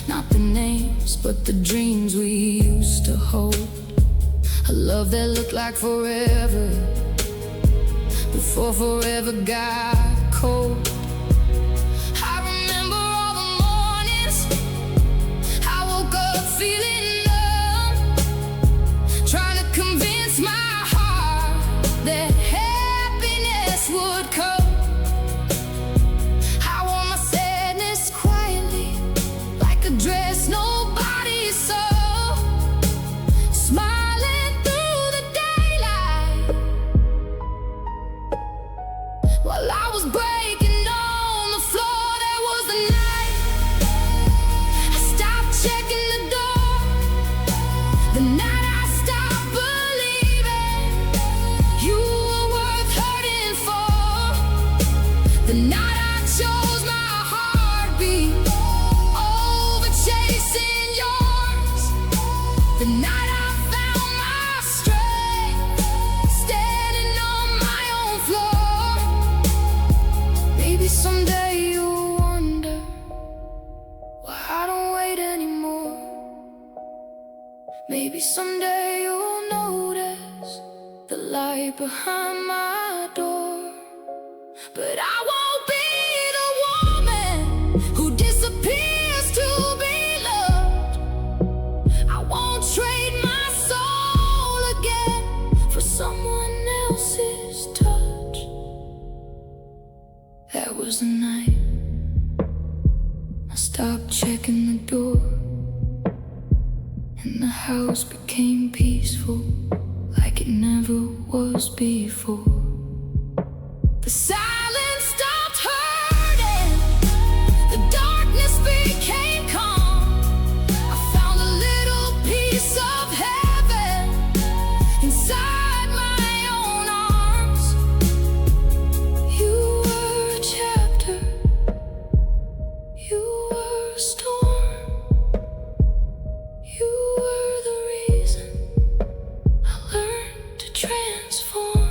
not the names, but the dreams we used to hold. A love that looked like forever, before forever got cold. I remember all the mornings I woke up feeling numb, trying to convince my heart that happiness would come. I wore my sadness quietly, like a dress nobody saw, smiling through the daylight while I was breaking on the floor. That was the night I stopped checking the door, the night I stopped believing you were worth hurting for, the night I chose my heartbeat over chasing yours, the night I found my strength standing on my own floor. Maybe someday you'll wonder why I don't wait anymore. Maybe someday you'll notice the light behind my door. But I won't be the woman who disappears to be loved. I won't trade my soul again for someone else's touch. That was the night I stopped checking the door, and the house became peaceful like it never was before. The silence stopped hurting, the darkness became calm. I found a little piece of heaven inside my own arms. You were a chapter, you were a storm, you were the reason I learned to transform.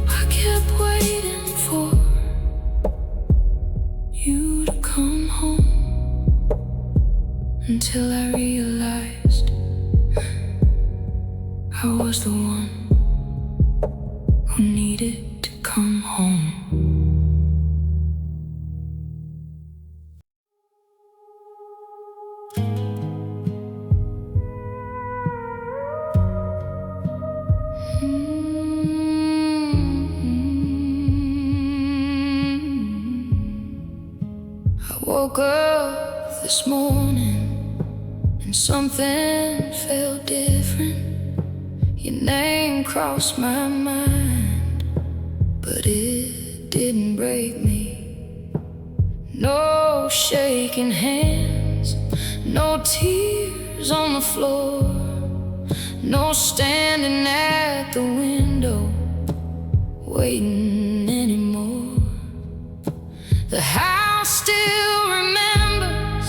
I kept waiting for you to come home until I realized I was the one who needed to come home. I woke up this morning and something felt different. Your name crossed my mind, but it didn't break me. No shaking hands, no tears on the floor, no standing at the window waiting anymore. The house still remembers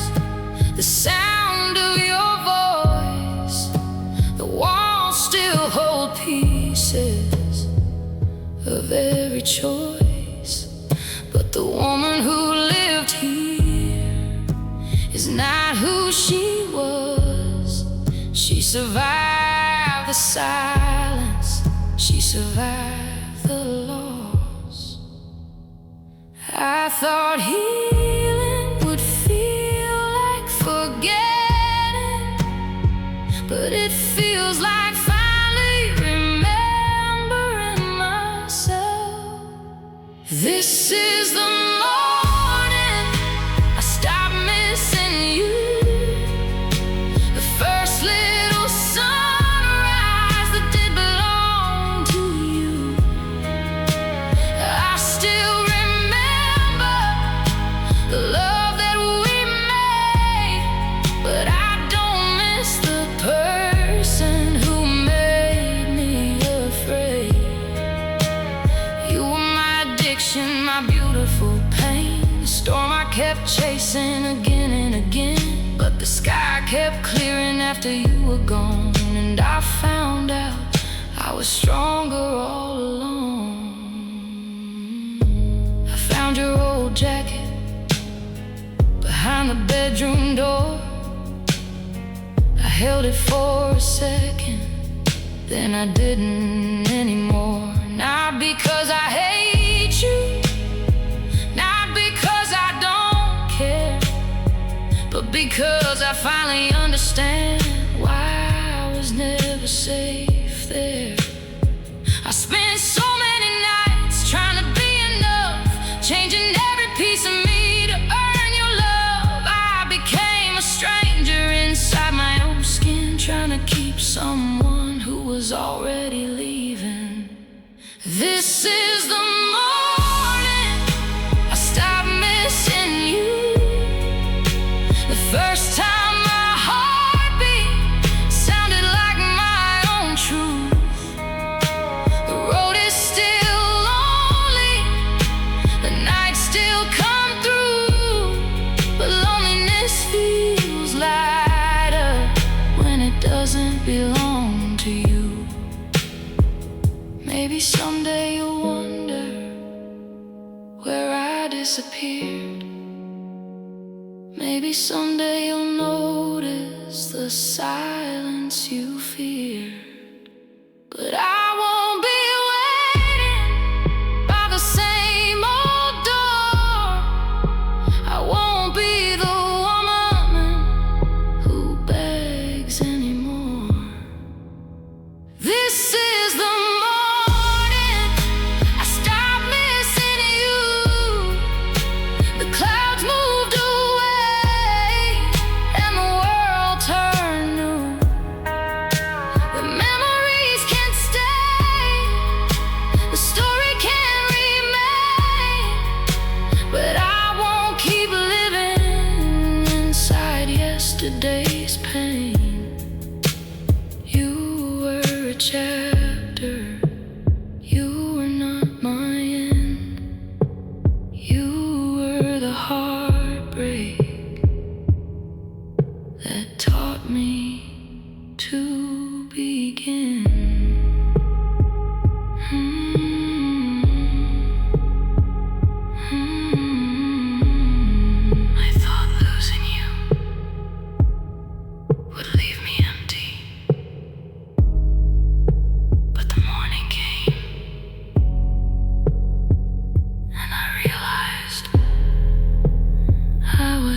the sound of your voice. The walls still hold pieces of every choice. But the woman who lived here is not who she was. She survived the silence, she survived the loss. I thought healing would feel like forgetting, but it feels like finally remembering myself. This is the morning I stopped missing you. The first little sunrise that did belong to you. I still remember the love that we made, but I don't miss the person who made me afraid. You were my addiction, my beautiful pain, the storm I kept chasing again and again. But the sky kept clearing after you were gone, and I found out I was stronger all along. I found your old jacket behind the bedroom door. I held it for a second, then I didn't anymore. Not because I hate you, not because I don't care, but because I finally understand why I was never safe there. I spent so many nights trying to be enough, changing every piece of me to earn your love. I became a stranger inside my own skin, trying to keep someone who was already leaving. This is the morning I stopped missing you. The first time my heartbeat sounded like my own truth. The road is still lonely, the nights still come through, but loneliness feels lighter when it doesn't belong to you. Maybe someday you'll wonder where I disappeared. Maybe someday you'll notice the silence you feared. But I won't be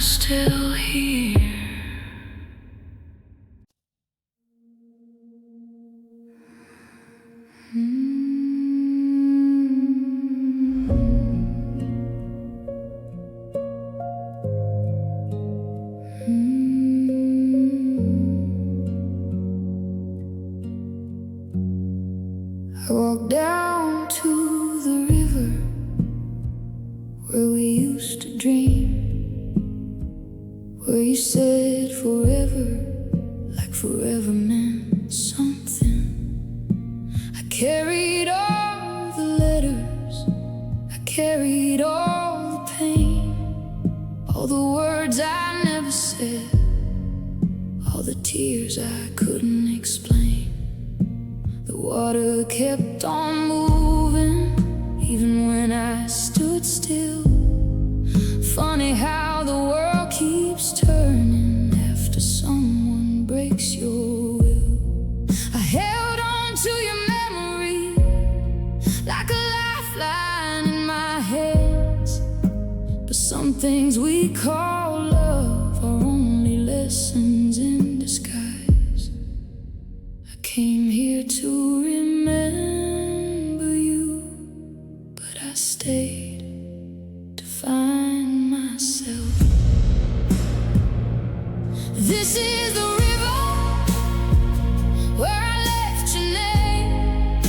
was still here. I walked down to the river where we used to dream, where you said forever, like forever meant something. I carried all the letters, I carried all the pain, all the words I never said, all the tears I couldn't explain. The water kept on moving, even when I stood still. Funny how the world keeps turning after someone breaks your will. I held on to your memory like a lifeline in my hands, but some things we call love are only lessons in disguise. I came here to remember you, but I stayed to find myself. This is the river where I left your name,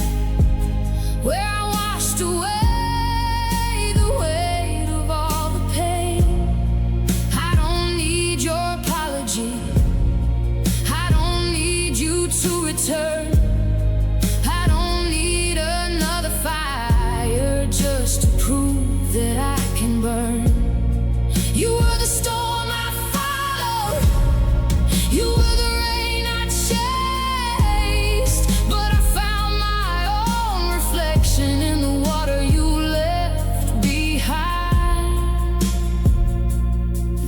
where I washed away the weight of all the pain. I don't need your apology, I don't need you to return. I don't need another fire just to prove that I can burn. You were the storm I followed, you were the rain I chased, but I found my own reflection in the water you left behind.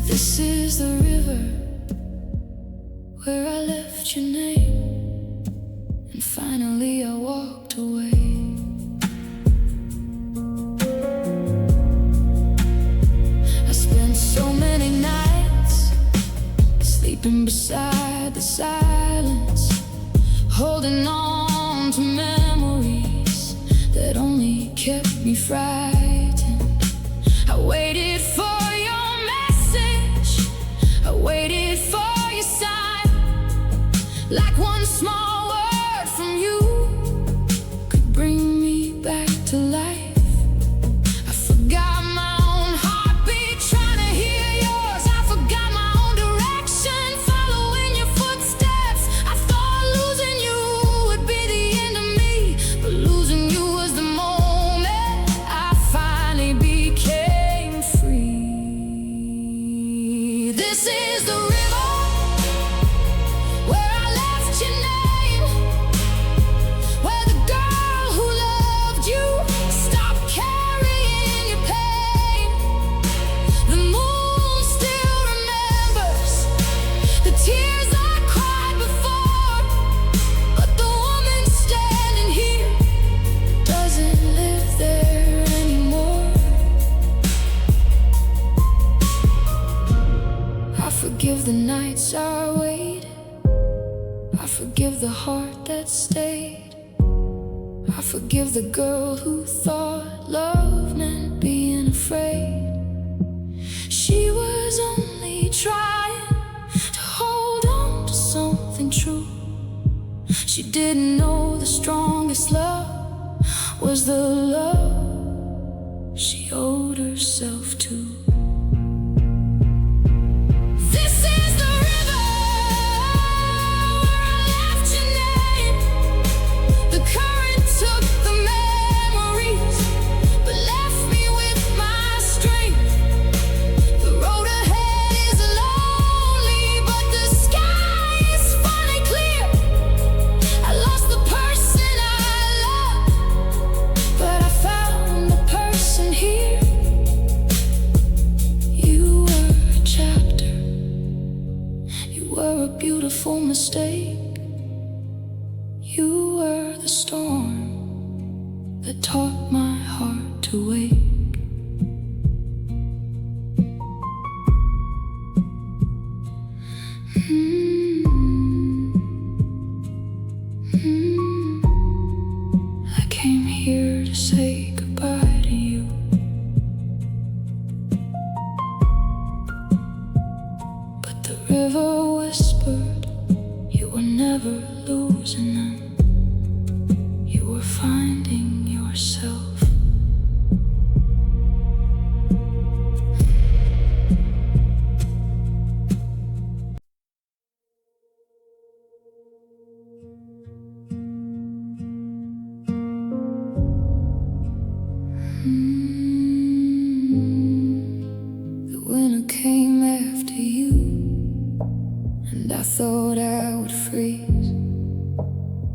This is the river where I left your name, and finally I walked away. I spent so many nights sleeping beside the silence, holding on to memories that only kept me frightened. I waited for your message, I waited for your sign, like one small word from you could bring me back to life. I forgot my own heartbeat, trying to hear yours. I forgot my own direction, following your footsteps. I thought losing you would be the end of me, but losing you was the moment I finally became free. This is the river where I left your name, where the girl who loved you stopped carrying your pain. The moon still remembers the tears I cried before, but the woman standing here doesn't live there anymore. I forgive the nights I waited, I forgive the heart that stayed, I forgive the girl who thought love meant being afraid. She was only trying to hold on to something true. She didn't know the strongest love was the love she owed herself to. This is the river where I left your name. The current took the memories, but left me with my strength. The road ahead is lonely, but the sky is finally clear. I lost the person I loved, but I found the person here. You were a chapter, you were a beautiful mistake. You were the storm that taught my heart to wake. to say goodbye to you. But the river whispered, you were never losing them. You were finding yourself. The winter came after you, and I thought I would freeze.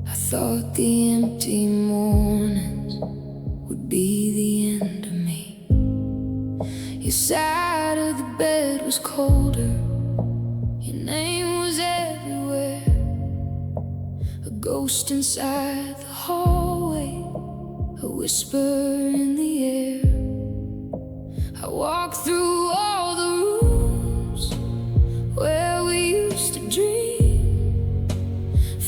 I thought the empty mornings would be the end of me. Your side of the bed was colder, your name was everywhere. A ghost inside the hallway, a whisper in the air. I walked through all the rooms where we used to dream,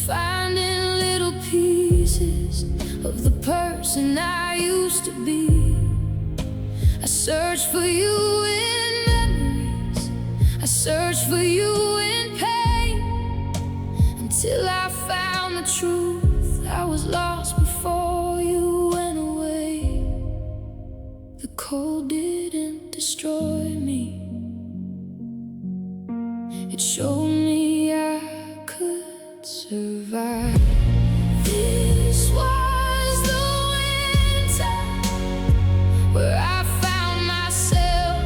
finding little pieces of the person I used to be. I searched for you in memories, I searched for you in pain, until I found the truth. I was lost before you went away. The cold didn't destroy me, it showed me I could survive. This was the winter where I found myself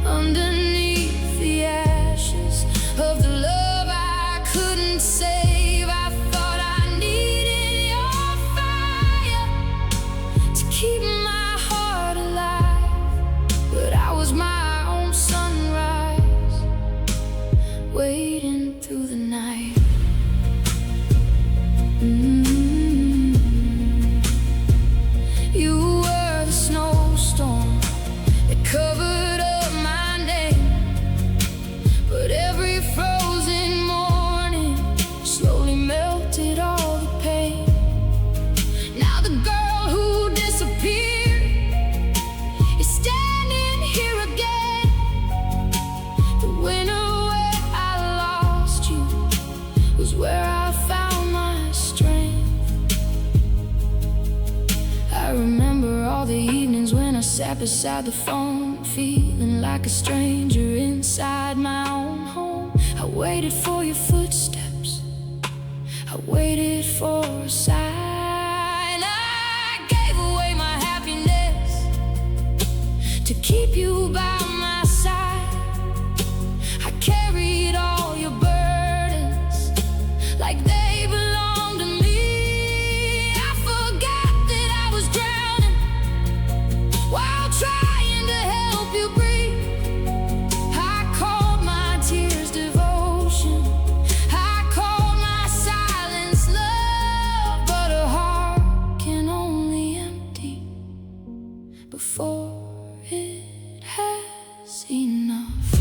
underneath the ashes of the love I couldn't save. I thought I needed your fire to keep my heart alive, but I was my own sunrise, waiting through the night. You were the snowstorm that covered up my name, but every frozen morning slowly melted all the pain. Now the girl who disappeared is standing here again. The winter where I lost you was where I found my strength. I remember all the evenings when I sat beside the phone, feeling like a stranger inside my own home. I waited for your footsteps, I waited for a sign. I gave away my happiness to keep you by my side. I carried all your burdens like they belonged to me. I forgot that I was drowning while trying to help you breathe. I called my tears devotion, I called my silence love, but a heart can only empty before it has enough.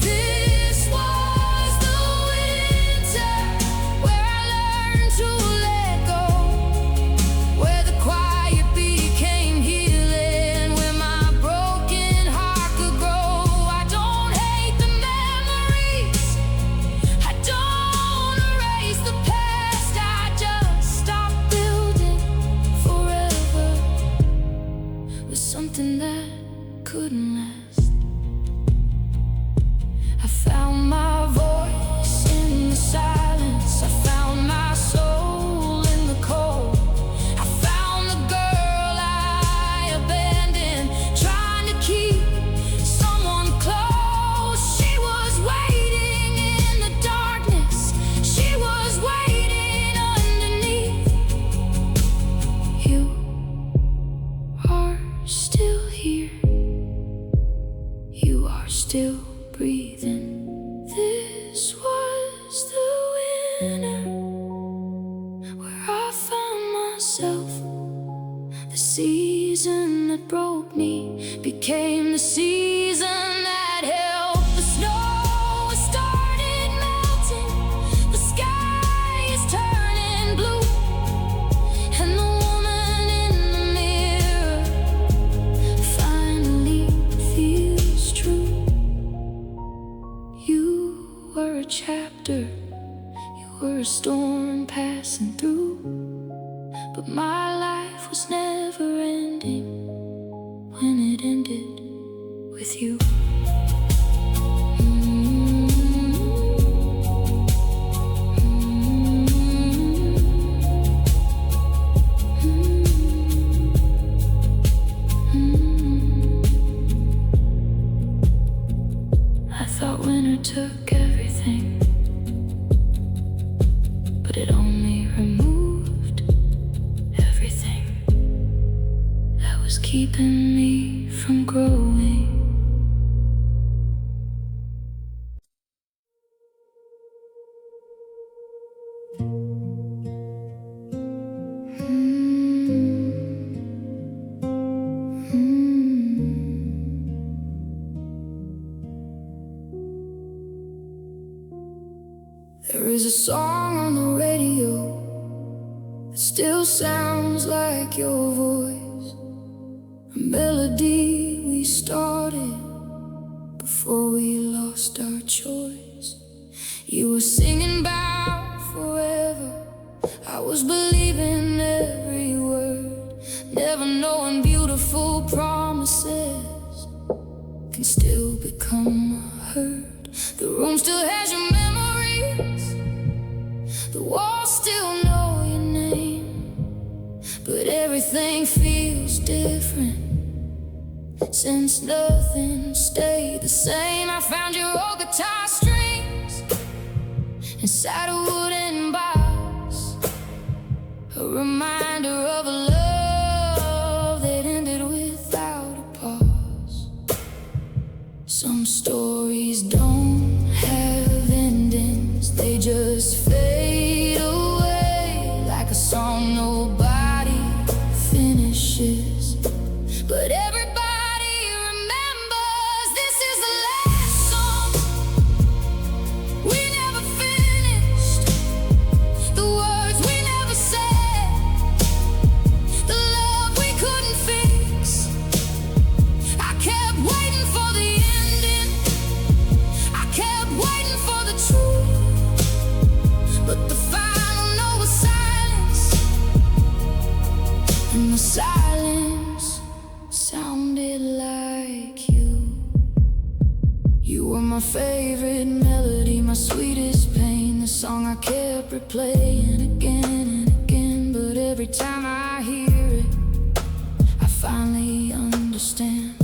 This was the winter where I learned to let go, where the quiet became healing, where my broken heart could grow. I don't hate the memories, I don't erase the past, I just stop building forever with something that couldn't last. I found my voice in the silence, I found my soul in the cold. I found the girl I abandoned, trying to keep someone close. She was waiting in the darkness, she was waiting underneath. You are still here, you are still breathing. This was the winter where I found myself. The season that broke me became the season that helped. The snow has started melting, the sky is turning blue, and the woman in our life was never ending when it ended with you. I thought winter took everything, but it only removed everything that was keeping me from growing. There is a song on the radio that still sounds like your voice, a melody we started before we lost our choice. You were singing about forever, I was believing every word, never knowing beautiful promises can still become a hurt. The room still has your memories, the walls still know your name, but everything feels different since nothing stayed the same. I found your old guitar strings inside a wooden box, a reminder of a love that ended without a pause. Some stories don't have endings, they just fade away like a song nobody finishes. But everybody remembers this is the last song we never finished, the words we never said, the love we couldn't fix. I kept waiting for the ending, I kept waiting for the truth, but the final note was silence, and the silence sounded like you. You were my favorite melody, my sweetest pain, the song I kept replaying again and again. But every time I hear it, I finally understand.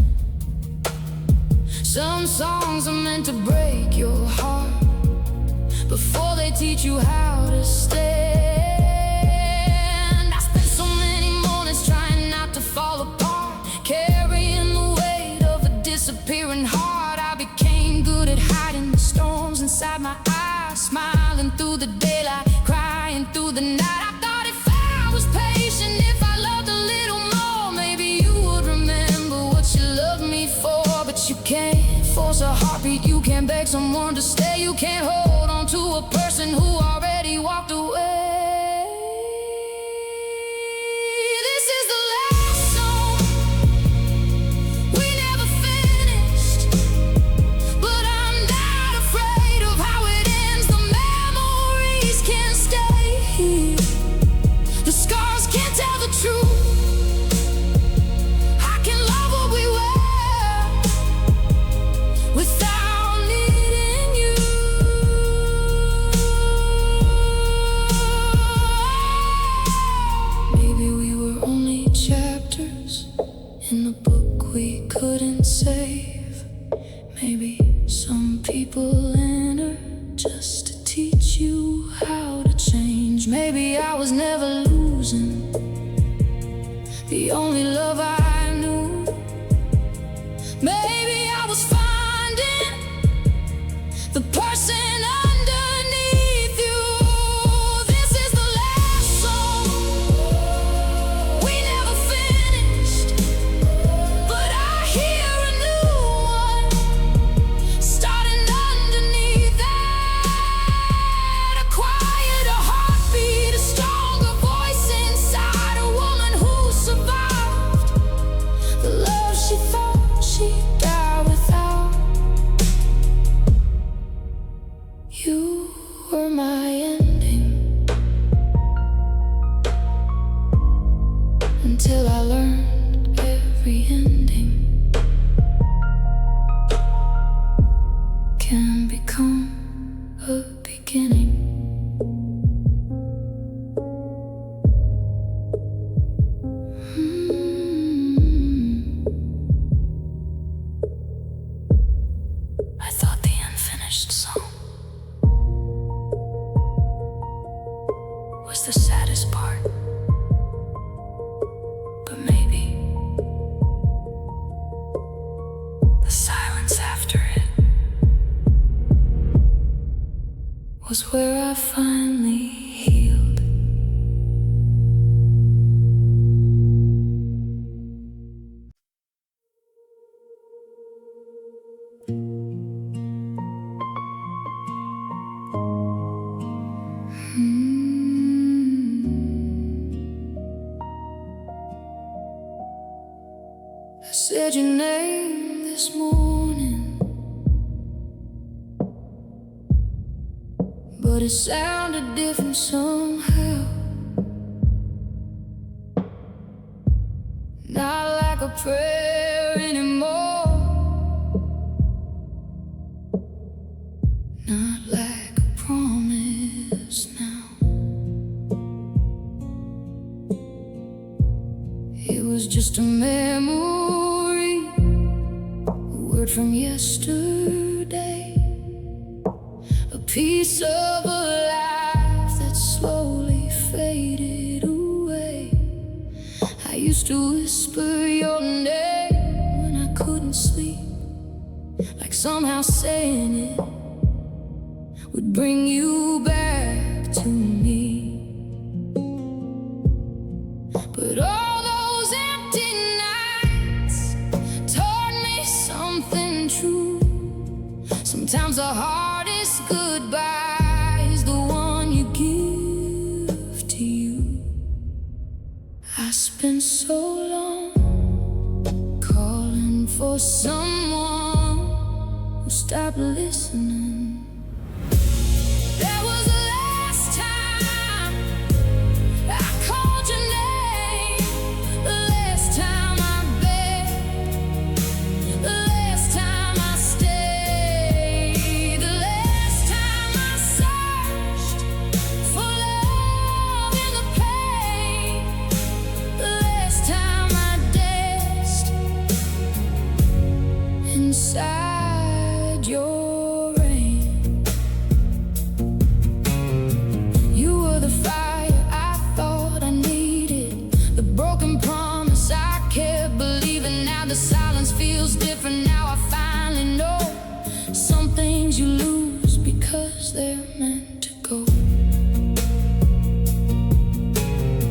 Some songs are meant to break your heart before they teach you how to stand. I spent so many mornings trying not to fall apart, carrying the weight of a disappearing heart. I became good at hiding the storms inside my eyes, smiling through the daylight, crying through the night. I thought if I was patient, if I loved a little more, maybe you would remember what you loved me for. But you can't force a heartbeat, you can't beg someone to stay, you can't hold on to a person who already walked away. This is the last song we never finished, but I'm not afraid of how it ends. The memories can't stay here, the scars can't tell the truth. I can love what we were without needing you. Maybe we were only chapters in a book we couldn't save. Maybe some people enter just to teach you how to change. Maybe I was never losing, the only love I knew. Maybe I was finding the person underneath you. This is the last song we never finished, but I hear a new one starting underneath that. A quieter heartbeat, a stronger voice inside, a woman who survived until I learned every ending can become a beginning. I thought the unfinished song was the saddest part, but maybe the silence after it was where I finally healed. I said your name this morning, but it sounded different somehow. Not like a prayer anymore, not like a promise now. It was just a memory, a word from yesterday, a piece of a life that slowly faded away. I used to whisper your name when I couldn't sleep, like somehow saying it would bring you back to me. But all those empty nights taught me something true. Sometimes the hardest goodbye is the one you give to you. I spent so long calling for someone who stopped listening. That was the last time I called your name, the last time I begged, the last time I stayed, the last time I searched for love in the pain, the last time I danced inside your rain. You were the fire I thought I needed, the broken promise I kept believing. Now the silence feels different. Now I finally know some things you lose because they're meant to go.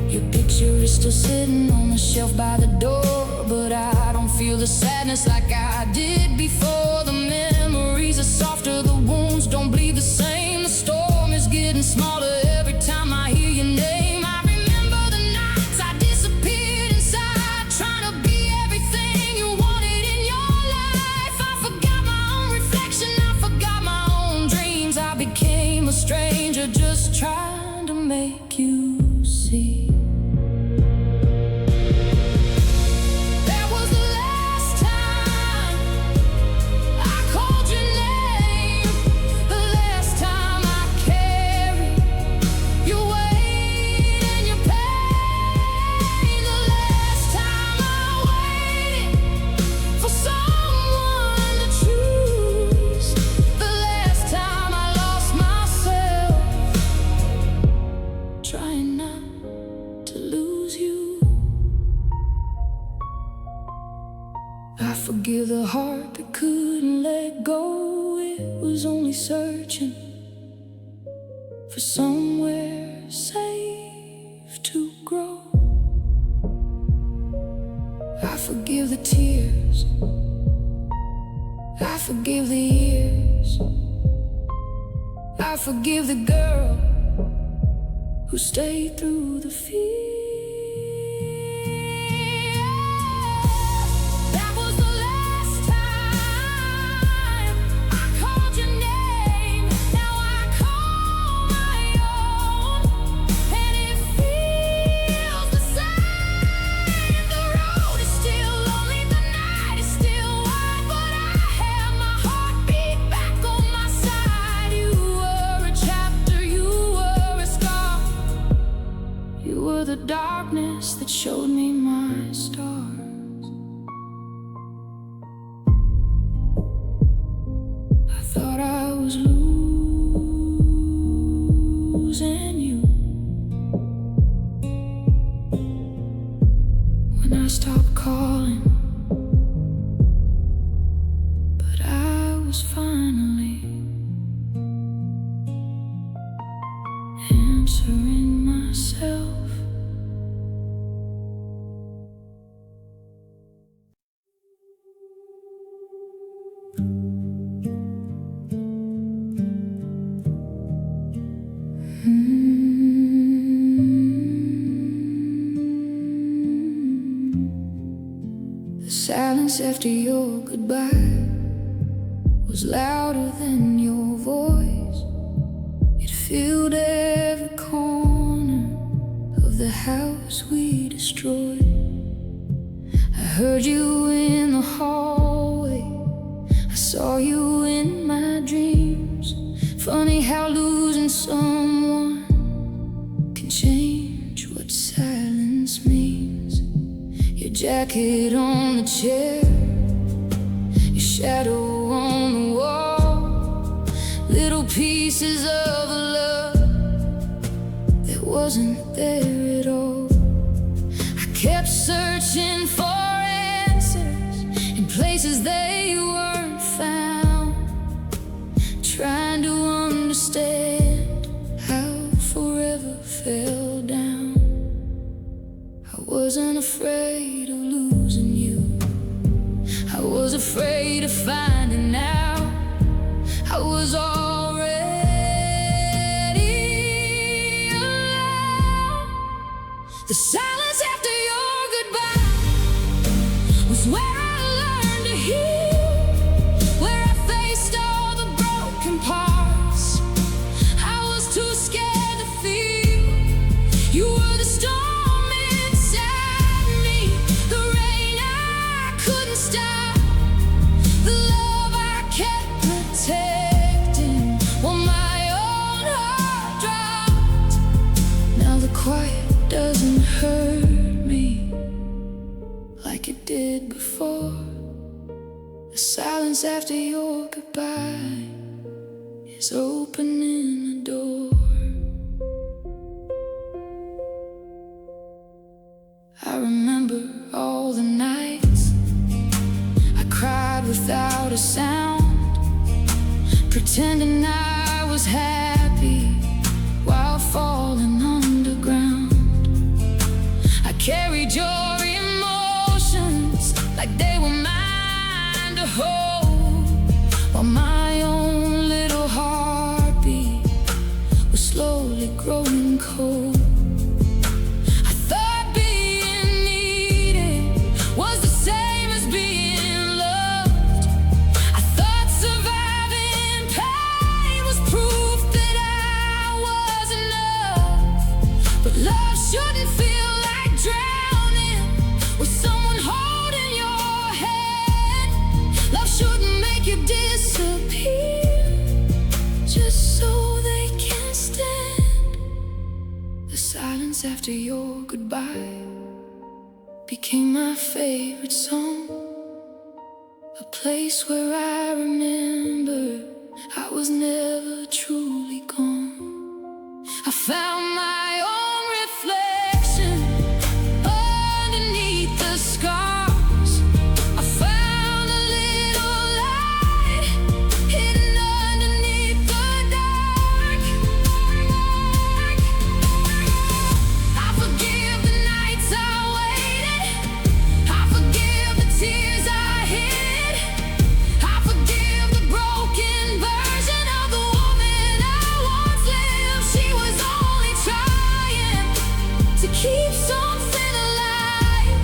Your picture is still sitting on the shelf by the door, but I don't feel the sadness like I did before. The memories are softer, the wounds don't bleed the same. The storm is getting smaller every time I hear your name. I remember the nights I disappeared inside, trying to be everything you wanted in your life. I forgot my own reflection, I forgot my own dreams. I became a stranger just trying to make you see. That was the last time I called your name, the last time I carried your weight and your pain, the last time I waited for someone to choose, the last time I lost myself trying not to lose you. I forgive the heart that couldn't let go. It was only searching for somewhere safe to grow. I forgive the tears, I forgive the years, I forgive the girl who stayed through the fear. That was the last time I called your name. Now I call my own, and it feels the same. my stars. I thought I was losing you when I stopped calling, but I was finally answering myself. The silence after your goodbye was louder than your voice. It filled every corner of the house we destroyed. I heard you in the hallway, I saw you in my dreams. Funny how losing someone can change what silence means. Your jacket on the chair, your shadow on the wall, little pieces of a love that wasn't there at all. I kept searching for answers in places they weren't found, trying to understand how forever fell down. I wasn't afraid of losing you, I was afraid of finding out I was already alone. The silence after your goodbye was where I learned to heal, where I faced all the broken parts I was too scared to feel. You were the storm inside me, the rain I couldn't stop, the love I kept protecting while my own heart dropped. Now the quiet doesn't hurt me like it did before. The silence after your goodbye is opening a door. I remember all the nights I cried without a sound, pretending I was happy while falling underground. I carried your emotions like they were mine to hold, while my own little heartbeat was slowly growing cold. I thought being needed was the same as being loved. I thought surviving pain was proof that I was enough. But love shouldn't feel like drowning with someone holding your hand. Love shouldn't make you disappear just so they can stand. The silence after your goodbye became my favorite song, a place where I remember I was never truly gone. I found my own reflection underneath the scars. I found a little light hidden underneath the dark. I forgive the nights I waited, I forgive the tears I hid, I forgive the broken version of the woman I once lived. She was only trying to keep something alive.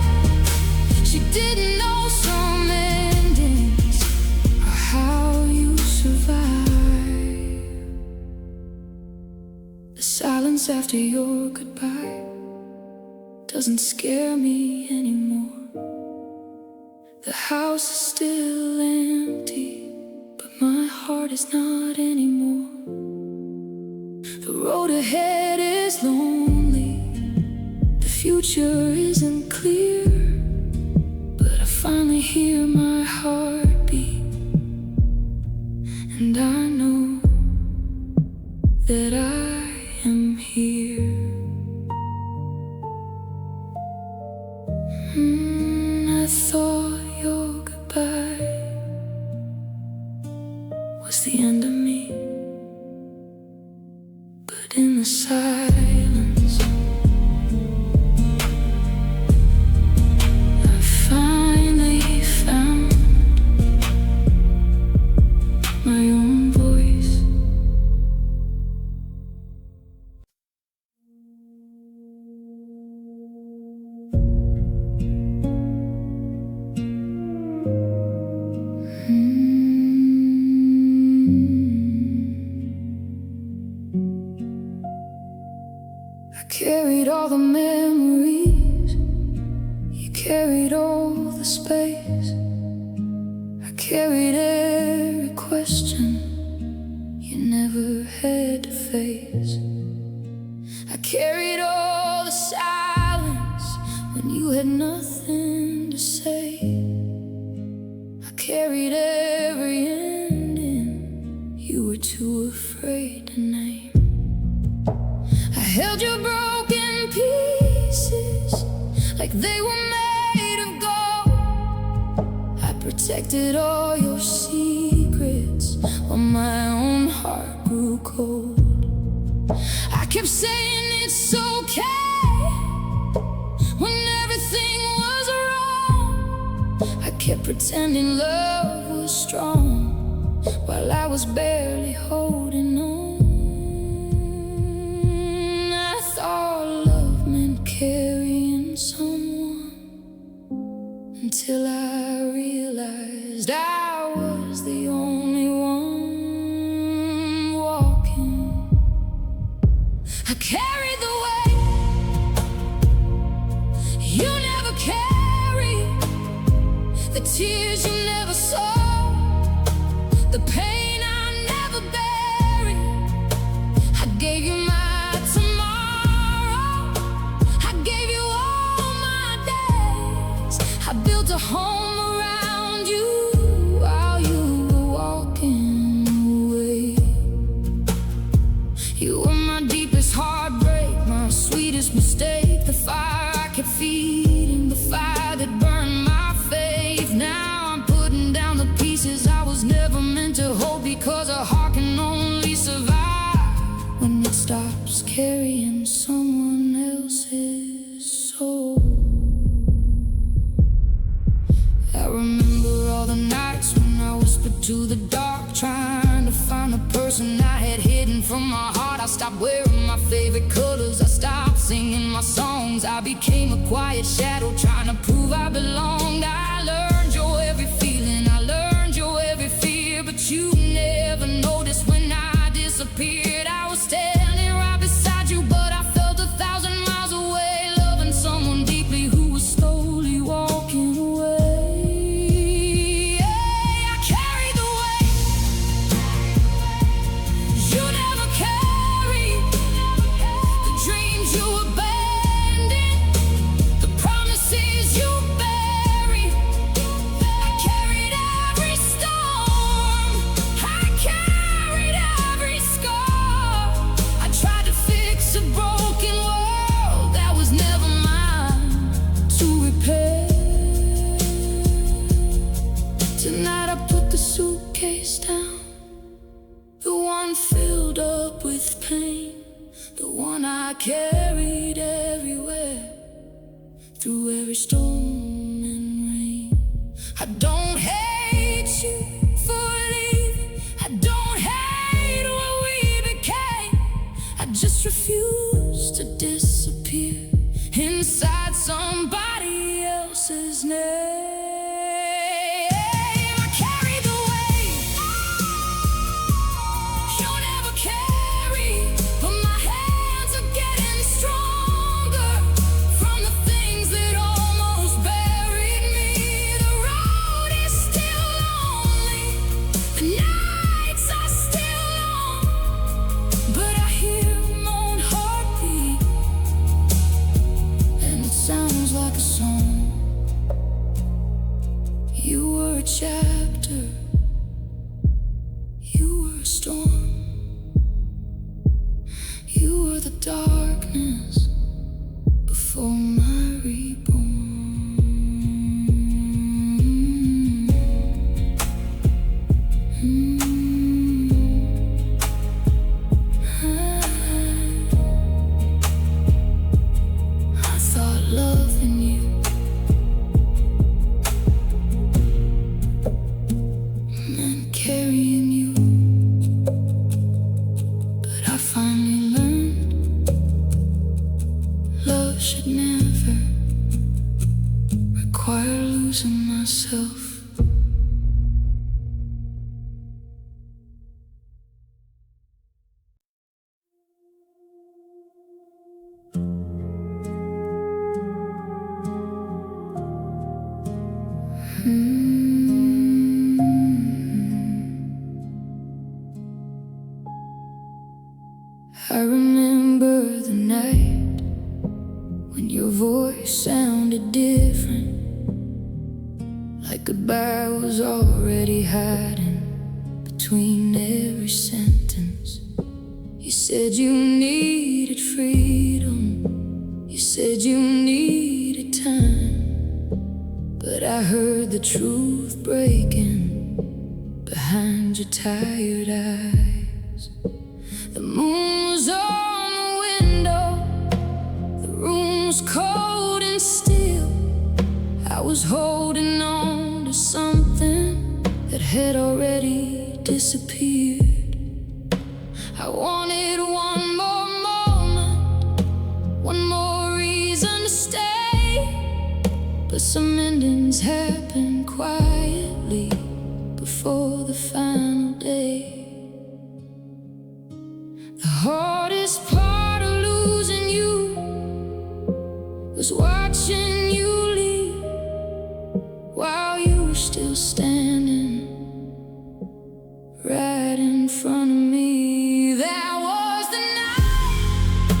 She didn't know some endings or how you survive. The silence after your goodbye doesn't scare me anymore. The house is still empty, but my heart is not anymore. The road ahead is lonely, the future isn't clear. hear my heartbeat, and I know that I am here. I thought your goodbye was the end of me, but in the silence I finally found my own voice. I carried all the memories, you carried all the space. I carried every question you never had to face. I carried all the silence when you had nothing to say. I carried every ending you were too afraid to name. I held your broken pieces like they were made of gold. I protected all your secrets while my own heart grew cold. I kept saying it's okay when everything was wrong. I kept pretending love was strong while I was barely holding on. Love meant carrying someone until I realized I was the only one walking. I carried the weight you never carried, the tears you never saw, the pain I never buried. I gave you my a home around you while you were walking away. You were my deepest heartbreak, my sweetest mistake, the fire I kept feeding, the fire that burned my faith. Now I'm putting down the pieces I was never meant to hold, because a heart can only survive when it stops carrying someone else's soul. I remember all the nights when I whispered to the dark, trying to find the person I had hidden from my heart. I stopped wearing my favorite colors, I stopped singing my songs. I became a quiet shadow, trying to prove I belonged. I learned your every feeling, I learned your every fear, but you never noticed when I disappeared. I was standing right beside you, but I felt 1,000 miles away, loving someone deeply who was slowly walking away. Tonight I put the suitcase down, the one filled up with pain, the one I carried everywhere, through every storm and rain. I don't hate you for leaving, I don't hate what we became. I just refuse to disappear inside somebody else's name. Sounds like a song. chapter. You were a storm. You were the darkness before my reborn. I thought loving you meant carrying you, but I finally learned love should never require losing myself. I remember the night when your voice sounded different, like goodbye was already hiding between every sentence. You said you needed freedom, you said you needed time, but I heard the truth breaking behind your tired eyes. The moon was on the window, the room was cold and still. I was holding on to something that had already disappeared. I wanted one more moment, one more reason to stay, but some endings happen quietly before the final day. The hardest part of losing you was watching you leave while you were still standing right in front of me. That was the night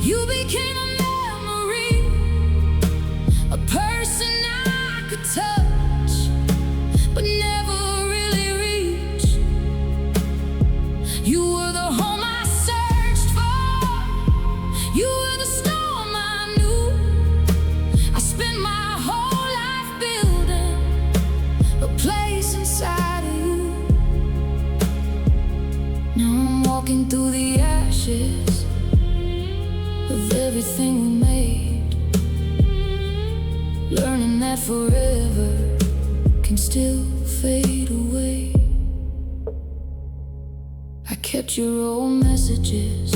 you became a memory, a person I could touch but never really reach. You were the home I searched for, you were the storm I knew. I spent my whole life building a place inside of you. Now I'm walking through the ashes of everything we made, learning that forever can still fade away. I kept your old messages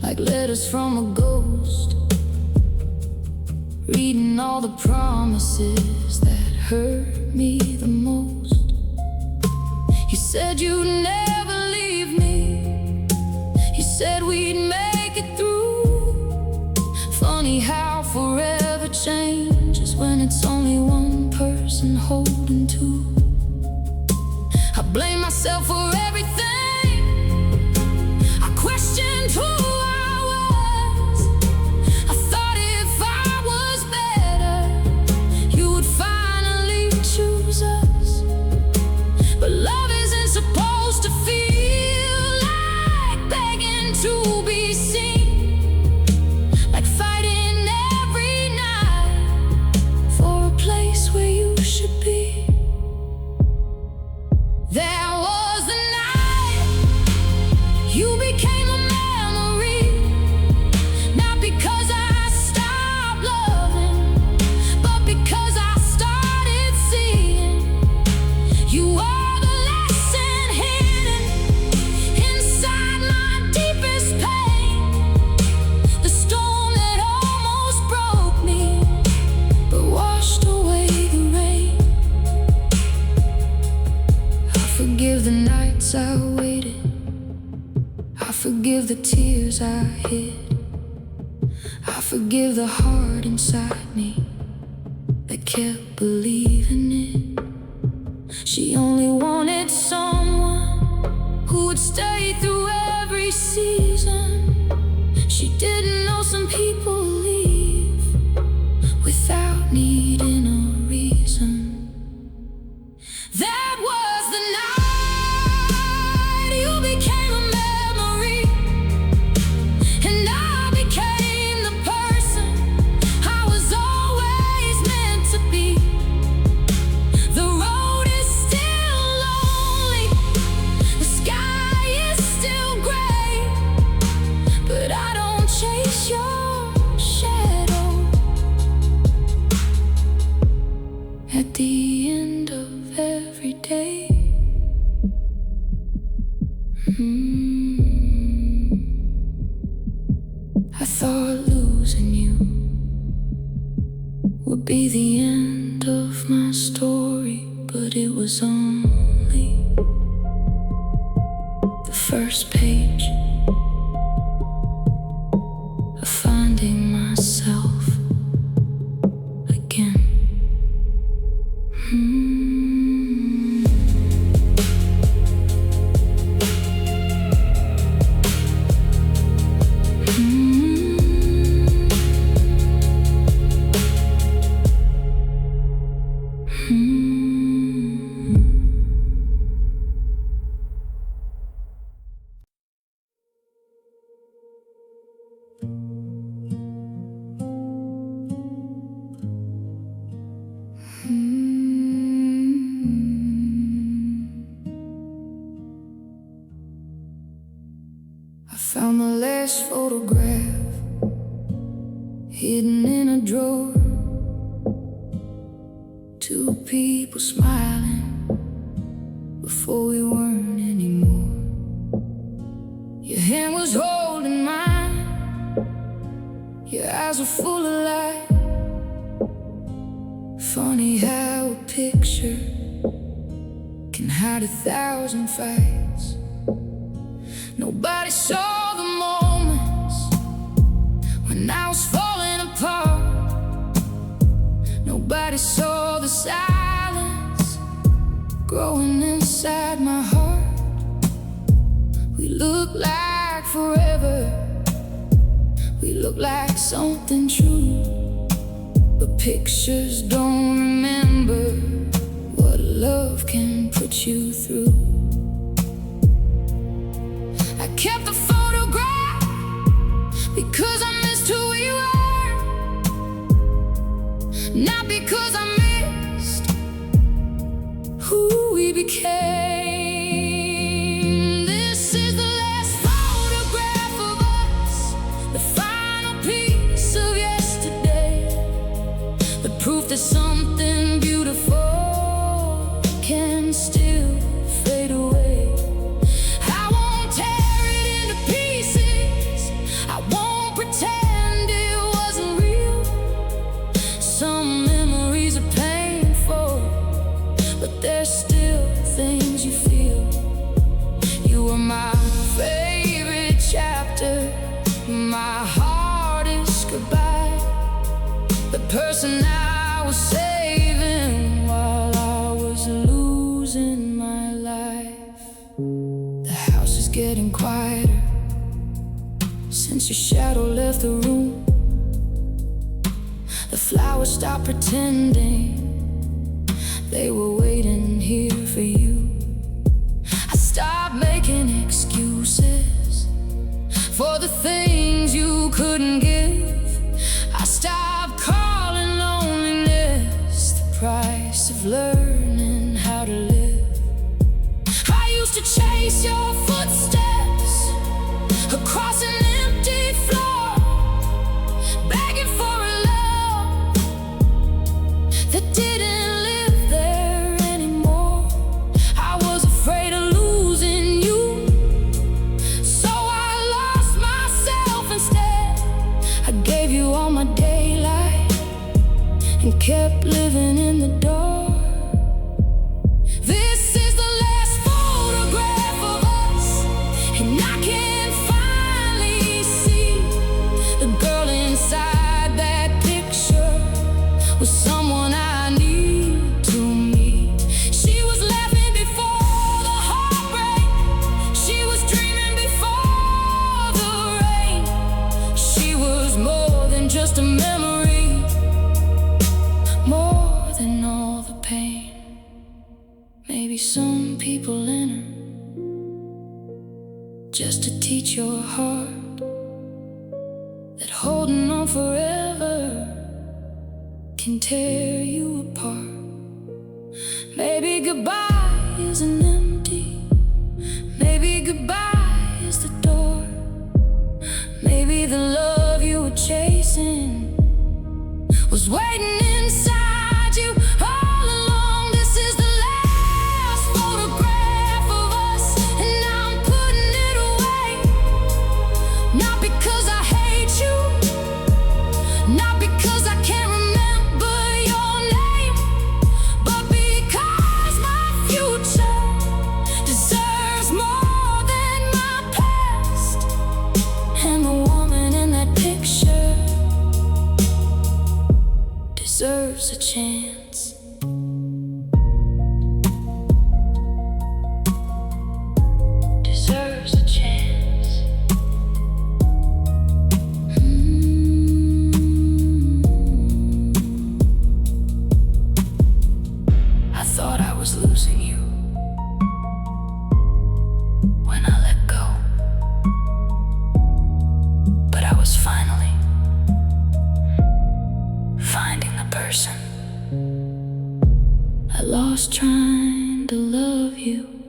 like letters from a ghost, reading all the promises that hurt me the most. You said you'd never leave me, you said we'd make it through. Funny how forever changes when it's only one person holding two. I blame myself for everything, I questioned who I was. I thought if I was better, you would finally choose us. But love isn't supposed to feel like begging to be seen, like fighting every night for a place where you should be. That was the night you became a memory, not because I stopped loving, but because I started seeing you are the lesson hidden inside my deepest pain, the storm that almost broke me but washed away the rain. I forgive the nights I waited, I forgive the tears I hid, I forgive the heart inside me that kept believing it. She only wanted someone who would stay through every season. She didn't know some people leave without needing a reason. would be the end of my story, but it was only the first page of finding myself again. I found the last photograph hidden in a drawer. Two people smiling before we weren't anymore. Your hand was holding mine, your eyes were full of light. Funny how a picture can hide 1,000 fights. Nobody saw the moments when I was falling apart. Nobody saw the silence growing inside my heart. We look like forever, we look like something true, but pictures don't remember what love can put you through. I kept the photograph because I missed who we were, not because I missed who we became. This is the last photograph of us, the final piece of yesterday, the proof that something beautiful can still fade away. There's still things you feel. You were my favorite chapter, my hardest goodbye, the person I was saving while I was losing my life. The house is getting quieter since your shadow left the room. The flowers stopped pretending they were waiting here for you. I stopped making excuses for the things you couldn't give. I stopped calling loneliness the price of learning how to live. I used to chase your footsteps across an empty floor, begging for a love that didn't and kept living in the dark. This is the last photograph of us, and I can finally see the girl inside that picture was someone I need to meet. She was laughing before the heartbreak, she was dreaming before the rain. She was more than just a memory, more than all the pain. Maybe some people enter just to teach your heart that holding on forever can tear you apart. Maybe goodbye isn't empty, maybe goodbye is the door. Maybe the love you were chasing was waiting inside you all along. This is the last photograph of us, and I'm putting it away. Not because I hate you, not because I can't remember deserves a chance. Deserves a chance. I thought I was losing you when I let go, but I was finally finding the person I lost trying to love you.